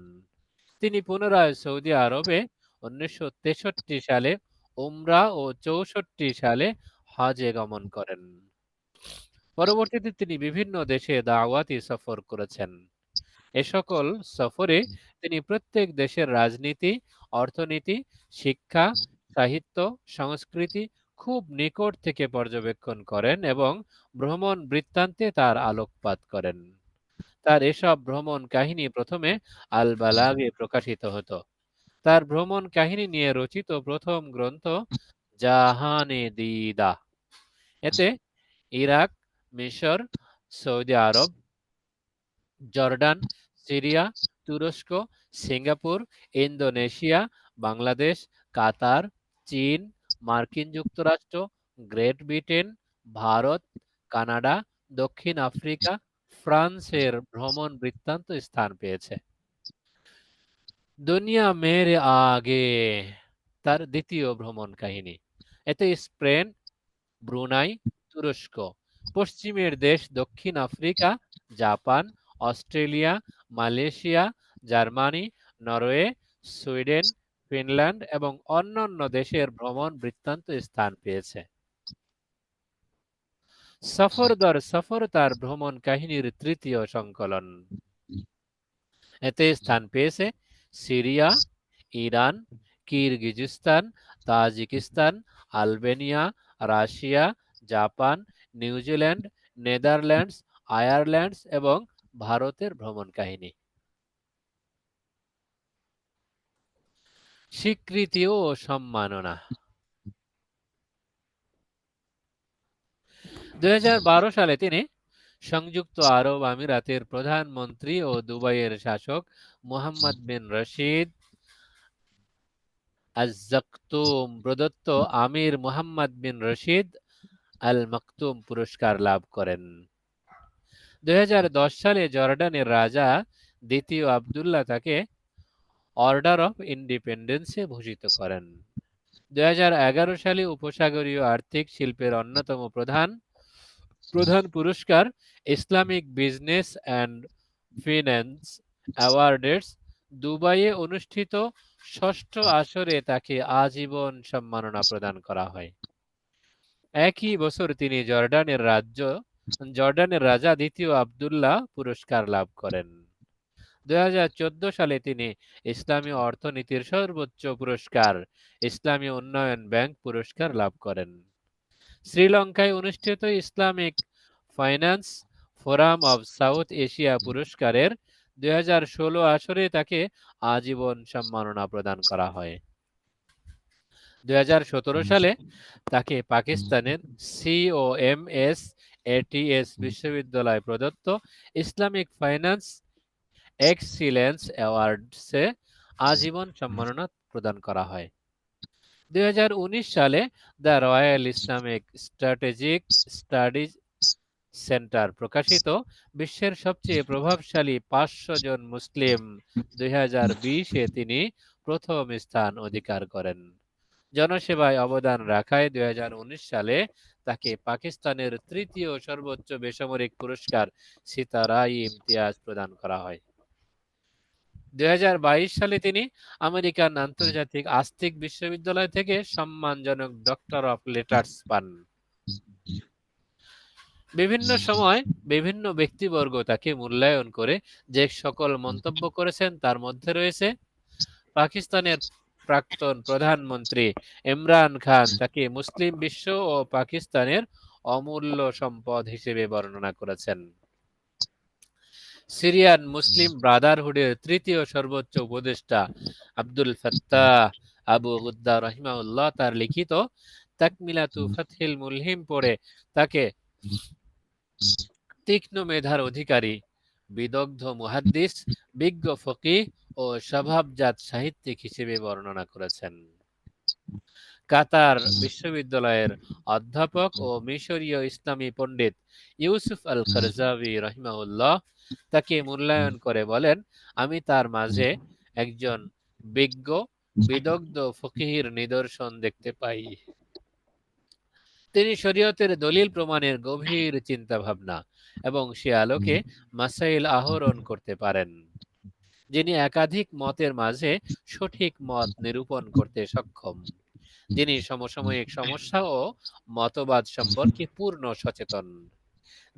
তিনি পুনরায় সৌদি আরবে 1963 সালে উমরা ও 64 সালে হজে গমন করেন। পরবর্তীতে তিনি বিভিন্ন দেশে দাওয়াতি সফর করেছেন। এ সকল সফরে তিনি প্রত্যেক দেশের রাজনীতি, অর্থনীতি, শিক্ষা, সাহিত্য, সংস্কৃতি খুব নিকট থেকে পর্যবেক্ষণ করেন এবং ভ্রমণ বৃত্তান্তে তার আলোকপাত করেন। তার এসব ভ্রমণ কাহিনী প্রথমে আল বালাগে প্রকাশিত হতো। তার ভ্রমণ কাহিনী নিয়ে রচিত প্রথম গ্রন্থ জাহানে দিদা। এতে ইরাক, মিশর, সৌদি আরব, জর্ডান, সিরিয়া, তুরস্ক, সিঙ্গাপুর, ইন্দোনেশিয়া, বাংলাদেশ, কাতার, চীন, মার্কিন যুক্তরাষ্ট্র, গ্রেট ব্রিটেন, ভারত, কানাডা, দক্ষিণ আফ্রিকা, ফ্রান্সের ভ্রমণ বৃত্তান্ত স্থান পেয়েছে। দুনিয়া মেরে আগে তার দ্বিতীয় ভ্রমণ কাহিনী। এতে স্পেন, ব্রুনাই, তুরস্ক। পশ্চিমের দেশ দক্ষিণ Africa, Japan, Australia, Malaysia, Germany, Norway, Sweden, Finland এবং অন্যান্য দেশের ভ্রমণ বৃত্তান্ত স্থান পেয়েছে। সফর দর সফর তার ভ্রমণ কাহিনীর তৃতীয় সংকলন। এতে স্থান পেয়েছে Syria, Iran, Kyrgyzstan, Tajikistan, Albania, Russia, Japan, New Zealand, Netherlands, Irelands এবং ভারতের ভ্রমণ কাহিনী। স্বীকৃতি ও সম্মাননা। 2012 সালে তিনি সংযুক্ত আরব আমিরাতের প্রধানমন্ত্রী ও দুবাইয়ের শাসক মোহাম্মদ বিন রশিদ আল-মাকতুম প্রদত্ত আমির মোহাম্মদ বিন রশিদ আল মাকতুম পুরস্কার লাভ করেন। 2010 সালে জর্ডানের রাজা দ্বিতীয় আবদুল্লাহ তাকে অর্ডার অফ ইন্ডিপেন্ডেন্সে ভূষিত করেন। 2011 সালে উপসাগরীয় আর্থিক শিল্পের অন্যতম প্রধান পুরস্কার Islamic business and finance awards দুবাইয়ে অনুষ্ঠিত ষষ্ঠ আসরে তাকে আজীবন সম্মাননা প্রদান করা হয়। একই বছর তিনি জর্ডানের রাজা দ্বিতীয় আবদুল্লাহ পুরস্কার লাভ করেন। 2014 সালে তিনি ইসলামী অর্থনীতির সর্বোচ্চ পুরস্কার ইসলামী উন্নয়ন ব্যাংক পুরস্কার লাভ করেন। শ্রীলঙ্কায় অনুষ্ঠিত Islamic finance forum of south Asia পুরস্কারের 2016 আসরে তাকে আজীবন সম্মাননা প্রদান করা হয়। 2017 সালে তাকে পাকিস্তানের COMS ATS বিশ্ববিদ্যালয় প্রদত্ত ইসলামিক ফাইন্যান্স এক্সিলেন্স অ্যাওয়ার্ডসে আজীবন সম্মাননা প্রদান করা হয়। 2019 সালে the royal Islamic strategic studies centre প্রকাশিত বিশ্বের সবচেয়ে প্রভাবশালী 500 জন মুসলিম 2020-এ তিনি প্রথম স্থান অধিকার করেন। জনসেবায় অবদান রাখায় 2019 সালে তাকে পাকিস্তানের তৃতীয় সর্বোচ্চ বেসামরিক পুরস্কার সিতারা-ই-ইমতিয়াজ প্রদান করা হয়। 2022 সালে তিনি আমেরিকান আন্তর্জাতিক আস্তিক বিশ্ববিদ্যালয় থেকে সম্মানজনক ডক্টর অফ লেটার্স পান। বিভিন্ন সময় বিভিন্ন ব্যক্তিবর্গ তাকে মূল্যায়ন করে যে সকল মন্তব্য করেছেন তার মধ্যে রয়েছে পাকিস্তানের প্রাক্তন প্রধানমন্ত্রী ইমরান খান তাকে মুসলিম বিশ্ব ও পাকিস্তানের অমূল্য সম্পদ হিসেবে বর্ণনা করেছেন। সিরিয়ান মুসলিম ব্রাদারহুডের তৃতীয় সর্বোচ্চ উপদেষ্টা আব্দুল ফাত্তাহ আবু গুদ্দা রাহিমাহুল্লাহ তার লিখিত তাকমিলাতু ফাতহিল মুলহিম পড়ে তাকে তীক্ষ্ণ মেধার অধিকারী, বিদগ্ধ মুহাদ্দিস, বিজ্ঞ ফকিহ ও স্বভাবজাত সাহিত্যিক হিসেবে বর্ণনা করেছেন। কাতার বিশ্ববিদ্যালয়ের অধ্যাপক ও মিশরীয় ইসলামী পণ্ডিত ইউসুফ আল কারজাভি রাহিমাহুল্লাহ তাকে মূল্যায়ন করে বলেন, আমি তার মাঝে একজন বিজ্ঞ বিদগ্ধ ফকিহের নিদর্শন দেখতে পাই। তিনি শরীয়তের দলিল প্রমাণের গভীর চিন্তা ভাবনা এবং সে আলোকে মাসাইল আহরণ করতে পারেন। যিনি একাধিক মতের মাঝে সঠিক মত নিরূপণ করতে সক্ষম, যিনি সমসাময়িক সমস্যা ও মতবাদ সম্পর্কে পূর্ণ সচেতন,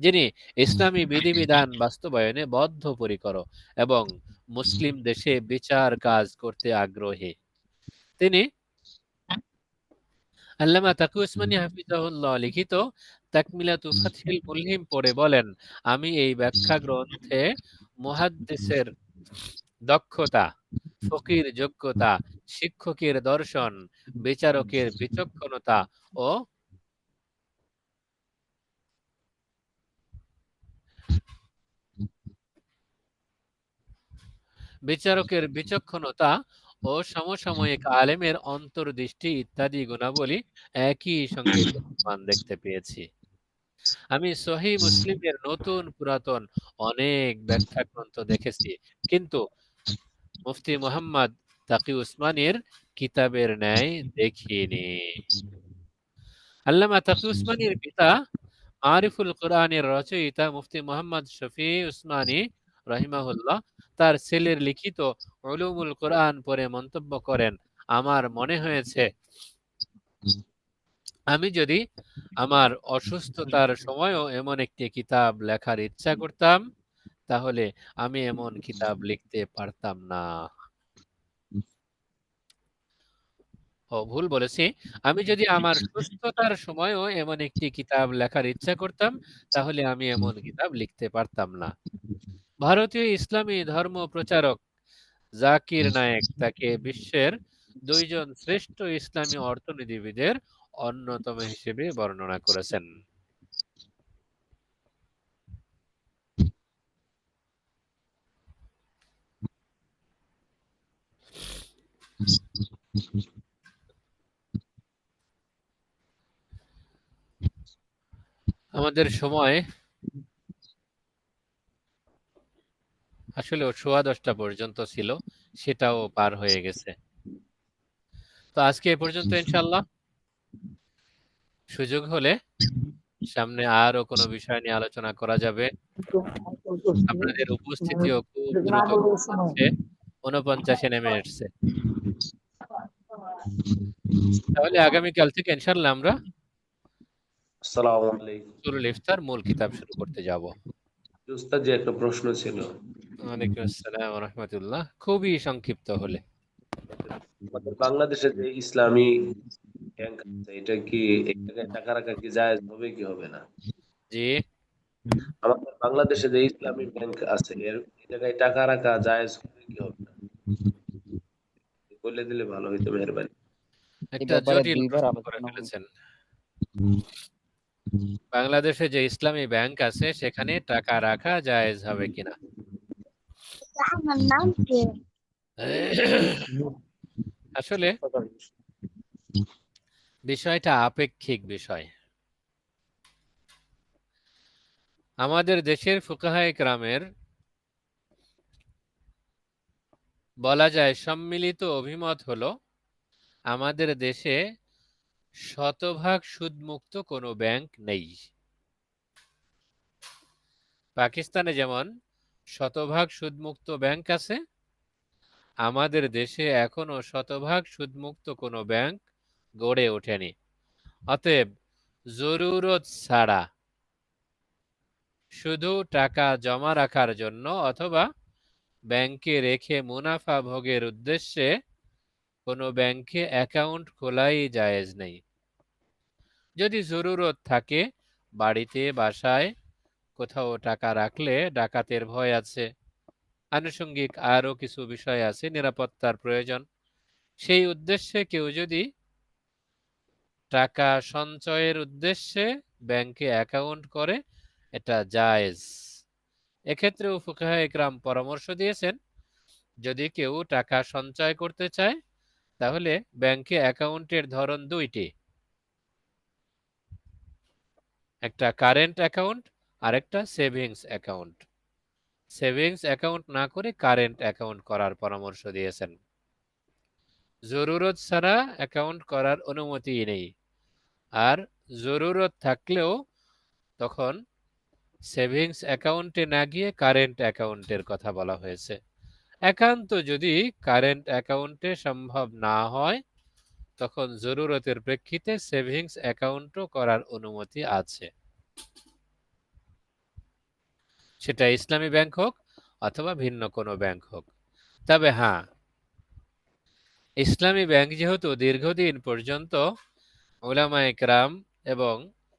যিনি ইসলামী বিধিবিধান বাস্তবায়নে বদ্ধপরিকর এবং মুসলিম দেশে বিচার কাজ করতে আগ্রহী। তিনি আল্লামা তাকি উসমানী হাফিজাহুল্লাহ লিখিত তাকমিলাতু ফাতহিল মুলহিম পড়ে বলেন, আমি এই ব্যাখ্যা গ্রন্থে মুহাদ্দিসের দক্ষতা, ফকির যোগ্যতা, শিক্ষকের দর্শন, বিচারকের বিচক্ষণতা ও সমসাময়িক আলেমের অন্তর্দৃষ্টি ইত্যাদি গুণাবলী একই সঙ্গে বিদ্যমান দেখতে পেয়েছি। আমি সহিহ মুসলিমের নতুন পুরাতন অনেক ব্যাখ্যা গ্রন্থ দেখেছি, কিন্তু মুফতি মুহাম্মদ তাকি উসমানীর কিতাবের ন্যায় দেখিনি। আল্লামা তাকি উসমানীর পিতা আরিফুল কোরআনের রচয়িতা মুফতি মোহাম্মদ শফি উসমানী রহিমাহুল্লাহ তার ছেলের লিখিত উলুমুল কোরআন পড়ে মন্তব্য করেন, আমার মনে হয়েছে আমি যদি আমার অসুস্থতার সময়ও এমন একটি কিতাব লেখার ইচ্ছা করতাম তাহলে আমি এমন কিতাব লিখতে পারতাম না। ভুল বলেছি, আমি যদি আমার সুস্থতার সময়ও এমন একটি কিতাব লেখার ইচ্ছা করতাম তাহলে আমি এমন কিতাব লিখতে পারতাম না। ভারতীয় ইসলামী ধর্ম প্রচারক জাকির নায়েক তাকে বিশ্বের দুইজন শ্রেষ্ঠ ইসলামী অর্থনীতিবিদের অন্যতম হিসেবে বর্ণনা করেছেন। আমাদের সময় আসলে 10:15 পর্যন্ত ছিল, সেটাও পার হয়ে গেছে। তো আজকে এ পর্যন্ত ইনশাআল্লাহ। সুযোগ হলে সামনে আরো কোনো বিষয় নিয়ে আলোচনা করা যাবে। আপনাদের উপস্থিতিও খুব দ্রুত হচ্ছে, 49-এ নেমে এসছে। তাহলে আগামীকাল থেকে ইনশাআল্লাহ আমরা আসসালামু আলাইকুম। সূরাতুল ইফতার মূল কিতাব শুরু করতে যাব। উস্তাদ জি, একটা প্রশ্ন ছিল। ওয়ালাইকুম আসসালাম ওয়া রাহমাতুল্লাহ। খুবই সংক্ষিপ্ত হলে। আমাদের বাংলাদেশে যে ইসলামী ব্যাংক আছে, এটা কি এই জায়গায় টাকা রাখা কি জায়েজ হবে কি হবে না? জি, আমাদের বাংলাদেশে যে ইসলামী ব্যাংক আছে, এই জায়গায় টাকা রাখা জায়েজ হবে কি হবে না? বলে দিলে ভালো হইতো, মেহরবানি। একটা ব্যাপারে জটিল দুইবার প্রশ্ন করে আলোচনা হয়েছে। ফেলেছেন। বাংলাদেশে যে ইসলামী ব্যাংক আছে সেখানে টাকা রাখা জায়েজ হবে কিনা? আসলে বিষয়টা আপেক্ষিক বিষয়। আমাদের দেশের ফুকাহায়ে কেরামের বলা যায় সম্মিলিত অভিমত হলো আমাদের দেশে শতভাগ সুদমুক্ত কোনো ব্যাংক নেই। পাকিস্তানে যেমন শতভাগ সুদমুক্ত ব্যাংক আছে, আমাদের দেশে এখনো শতভাগ সুদমুক্ত কোনো ব্যাংক গড়ে ওঠেনি। অতএব জরুরত ছাড়া শুধু টাকা জমা রাখার জন্য অথবা ব্যাংকে রেখে মুনাফা ভোগের উদ্দেশ্যে কোনো ব্যাংকে অ্যাকাউন্ট খোলাই জায়েজ নেই। যদি জরুরত থাকে, বাড়িতে বাসায় কোথাও টাকা রাখলে ডাকাতের ভয় আছে, আনুষঙ্গিক আরও কিছু বিষয় আছে, নিরাপত্তার প্রয়োজন, সেই উদ্দেশ্যে কেউ যদি টাকা সঞ্চয়ের উদ্দেশ্যে ব্যাংকে অ্যাকাউন্ট করে, এটা জায়েজ। এক্ষেত্রেও ফুকাহায়ে কেরাম পরামর্শ দিয়েছেন যদি কেউ টাকা সঞ্চয় করতে চায় তাহলে ব্যাংকে অ্যাকাউন্টের ধরন দুইটি, একটা কারেন্ট অ্যাকাউন্ট আর একটা সেভিংস অ্যাকাউন্ট। সেভিংস অ্যাকাউন্ট না করে কারেন্ট অ্যাকাউন্ট করার পরামর্শ দিয়েছেন। জরুরত ছাড়া অ্যাকাউন্ট করার অনুমতি নেই, আর জরুরত থাকলেও তখন সেভিংস অ্যাকাউন্টে না গিয়ে কারেন্ট অ্যাকাউন্টের কথা বলা হয়েছে। একান্ত যদি কারেন্ট অ্যাকাউন্টে সম্ভব না হয় তখন জরুরতের প্রেক্ষিতে সেভিংস অ্যাকাউন্টও করার অনুমতি আছে, সেটা ইসলামী ব্যাংক হোক অথবা ভিন্ন কোনো ব্যাংক হোক। তবে হ্যাঁ, ইসলামী ব্যাংক যেহেতু দীর্ঘদিন পর্যন্ত উলামায়ে কেরাম এবং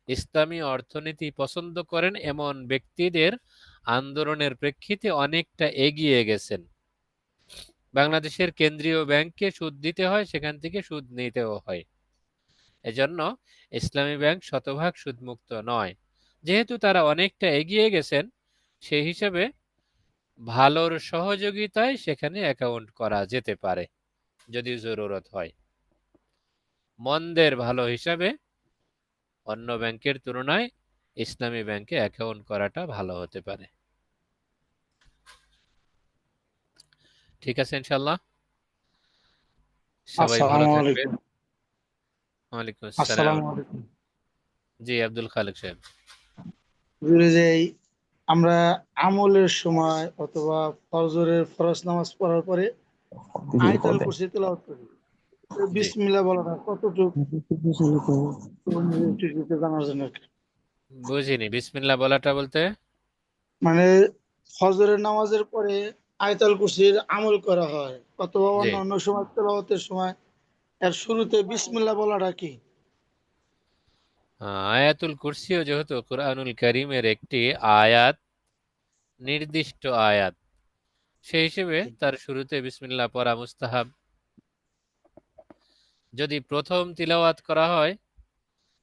ইসলামী অর্থনীতি পছন্দ করেন এমন ব্যক্তিদের আন্দোলনের প্রেক্ষিতে অনেকটা এগিয়ে গেছেন। বাংলাদেশের কেন্দ্রীয় ব্যাংককে সুদ দিতে হয়, সেখান থেকে সুদ নিতেও হয়। এজন্য ইসলামী ব্যাংক শতভাগ সুদমুক্ত নয়। যেহেতু তারা অনেকটা এগিয়ে গেছেন, সেই হিসেবে ভালোর সহযোগিতায় সেখানে অ্যাকাউন্ট করা যেতে পারে যদি জরুরত হয়। মন্দের ভালো হিসাবে অন্য ব্যাংকের তুলনায় ইসলামী ব্যাংকে অ্যাকাউন্ট করাটা ভালো হতে পারে। ঠিক আছে ইনশাআল্লাহ, সবাই ভালো আসসালামু থাকবেন। আলাইকুম। ওয়ালাইকুম আসসালাম। আসসালামু আলাইকুম। জি আব্দুল খালেক সাহেব। হুজুর, এই যে আমরা আমলের সময় অথবা ফজরের ফরজ নামাজ পড়ার পরে আয়াতুল কুরসি তেলাওয়াত করি, তো জি বিসমিল্লাহ বলাটা কতটুকু একটু যদি জানার জন্য আর কি। বুঝিনি বিসমিল্লাহ বলাটা বলতে। মানে ফজরের নামাজের পরে আয়াতুল কুরসির আমল করা হয় অথবা জি অন্যান্য সময় তেলাওয়াতের সময় এর শুরুতে বিসমিল্লাহ বলাটা কি? আয়াতুল কুরসিও যেহেতু কোরআনুল কারীমের একটি আয়াত, নির্দিষ্ট আয়াত, সেই হিসেবে তার শুরুতে বিসমিল্লাহ পড়া মুস্তাহাব। যদি প্রথম তিলাওয়াত করা হয়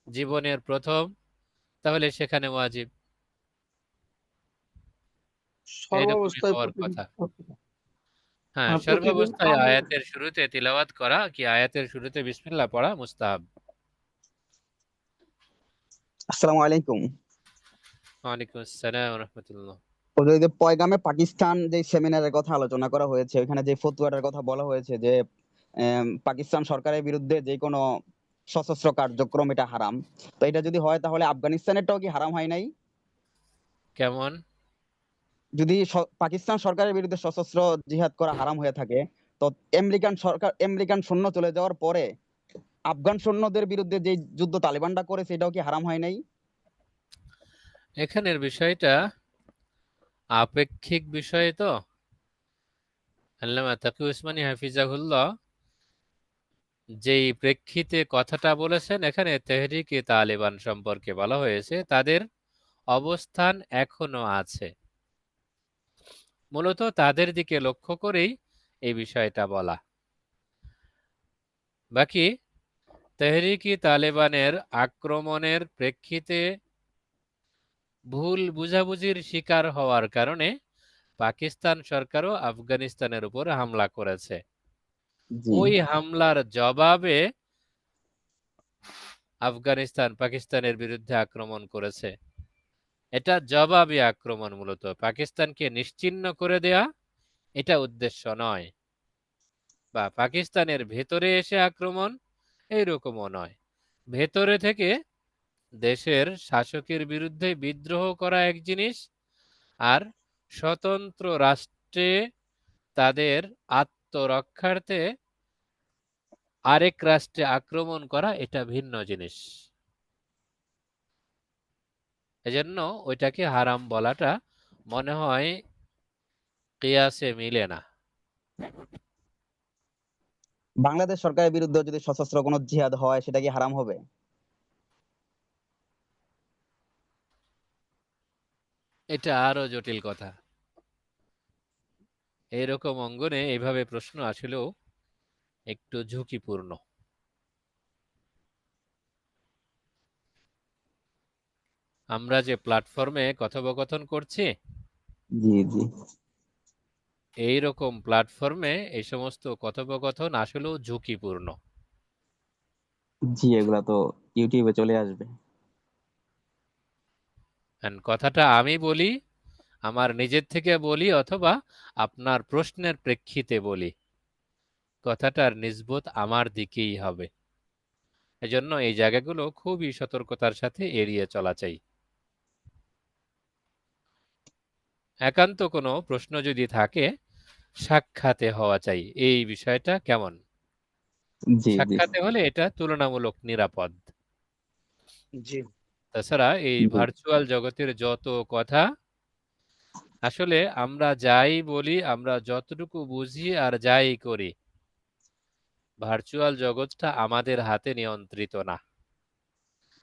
জীবনের প্রথম, তাহলে সেখানে ওয়াজিব, এইরকমই সর্বাবস্থায় হওয়ার প্রতিদিন কথা। হ্যাঁ, প্রতিদিন সর্বাবস্থায় আমল। আয়াতের শুরুতে তিলাওয়াত করা কি আয়াতের শুরুতে বিসমিল্লাহ পড়া মুস্তাহাব। আসসালামু আলাইকুম। ওয়ালাইকুম আসসালাম ওয়া রাহমাতুল্লাহ। ওই যে পয়গামে পাকিস্তান যে সেমিনারের কথা আলোচনা করা হয়েছে, ওখানে যে ফতোয়াটার কথা বলা হয়েছে যে পাকিস্তান সরকারের বিরুদ্ধে যে কোনো সশস্ত্র কার্যক্রম এটা হারাম, তো এটা যদি হয় তাহলে আফগানিস্তানেরটাও কি হারাম হয় নাই? কেমন? যদি পাকিস্তান সরকারের বিরুদ্ধে সশস্ত্র জিহাদ করা হারাম হয়ে থাকে, তো আমেরিকান সৈন্য চলে যাওয়ার পরে আফগান সৈন্যদের বিরুদ্ধে যে যুদ্ধ তালিবানরা করেছে এটাও কি হারাম হয় নাই? এখানের বিষয়টা আপেক্ষিক বিষয়। তো আল্লামা তাকি উসমানী হাফিজাহুল্লাহ যেই প্রেক্ষিতে কথাটা বলেছেন, এখানে তেহরিকে তালেবান সম্পর্কে বলা হয়েছে তাদের অবস্থান এখনো আছে, মূলত তাদের দিকে লক্ষ্য করেই এই বিষয়টা বলা। বাকি তেহরিকি তালেবানের আক্রমণের প্রেক্ষিতে ভুল বুঝাবুঝির শিকার হওয়ার কারণে পাকিস্তান সরকারও আফগানিস্তানের উপর হামলা করেছে। জি ওই হামলার জবাবে আফগানিস্তান পাকিস্তানের বিরুদ্ধে আক্রমণ করেছে। এটা জবাবি আক্রমণ, মূলত পাকিস্তানকে নিশ্চিহ্ন করে দেয়া এটা উদ্দেশ্য নয়, বা পাকিস্তানের ভেতরে এসে আক্রমণ এইরকমও নয়। ভেতরে থেকে দেশের শাসকের বিরুদ্ধে বিদ্রোহ করা এক জিনিস, আর স্বতন্ত্র রাষ্ট্রে তাদের আত্মরক্ষার্থে আরেক রাষ্ট্রে আক্রমণ করা এটা ভিন্ন জিনিস। এজন্য ওইটাকে হারাম বলাটা মনে হয় কিয়াসে মিলে না। বাংলাদেশ সরকারের বিরুদ্ধে যদি সশস্ত্র কোনো জিহাদ হয় সেটা কি হারাম হবে? এটা আরো জটিল কথা। এইরকম অঙ্গনে এইভাবে প্রশ্ন আসলেও একটু ঝুঁকিপূর্ণ। আমরা যে প্ল্যাটফর্মে কথোপকথন করছি, জি জি এইরকম প্ল্যাটফর্মে এই সমস্ত কথোপকথন আসলেও ঝুঁকিপূর্ণ। জি এগুলা তো ইউটিউবে চলে আসবে। কথাটা আমি বলি, আমার নিজের থেকে বলি, অথবা আপনার প্রশ্নের প্রেক্ষিতে বলি, কথাটার নিসবত আমার দিকেই হবে। এজন্য এই জায়গাগুলো খুবই সতর্কতার সাথে এড়িয়ে চলা চাই। একান্ত কোনো প্রশ্ন যদি থাকে সাক্ষাতে হওয়া চাই। এই বিষয়টা কেমন? জি জি সাক্ষাতে হলে এটা তুলনামূলক নিরাপদ। জি তাছাড়া এই জি ভার্চুয়াল জগতের যত কথা, আসলে আমরা যাই বলি, আমরা যতটুকু বুঝি আর যাই করি, ভার্চুয়াল জগৎটা আমাদের হাতে নিয়ন্ত্রিত না।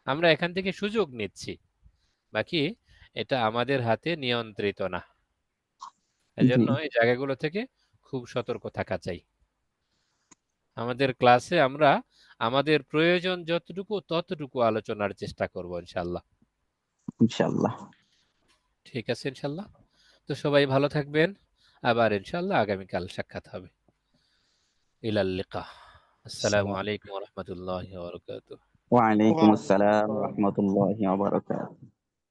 আমরা এখান থেকে সুযোগ নিচ্ছি, বাকি এটা আমাদের হাতে নিয়ন্ত্রিত না। জি এজন্য এই জায়গাগুলো থেকে খুব সতর্ক থাকা চাই। আমাদের ক্লাসে আমরা আমাদের প্রয়োজন যতটুকু ততটুকু আলোচনার চেষ্টা করব ইনশাআল্লাহ। ইনশাআল্লাহ। ঠিক আছে ইনশাআল্লাহ। তো সবাই ভালো থাকবেন, আবার ইনশাআল্লাহ আগামীকাল সাক্ষাৎ হবে। ইলাল লিকা। আসসালামু আসসালাম। আলাইকুম ওয়া রাহমাতুল্লাহি ওয়া বারাকাতুহু। ওয়া আলাইকুম আসসালাম ওয়া ওয়া রাহমাতুল্লাহি ওয়া বারাকাতুহু।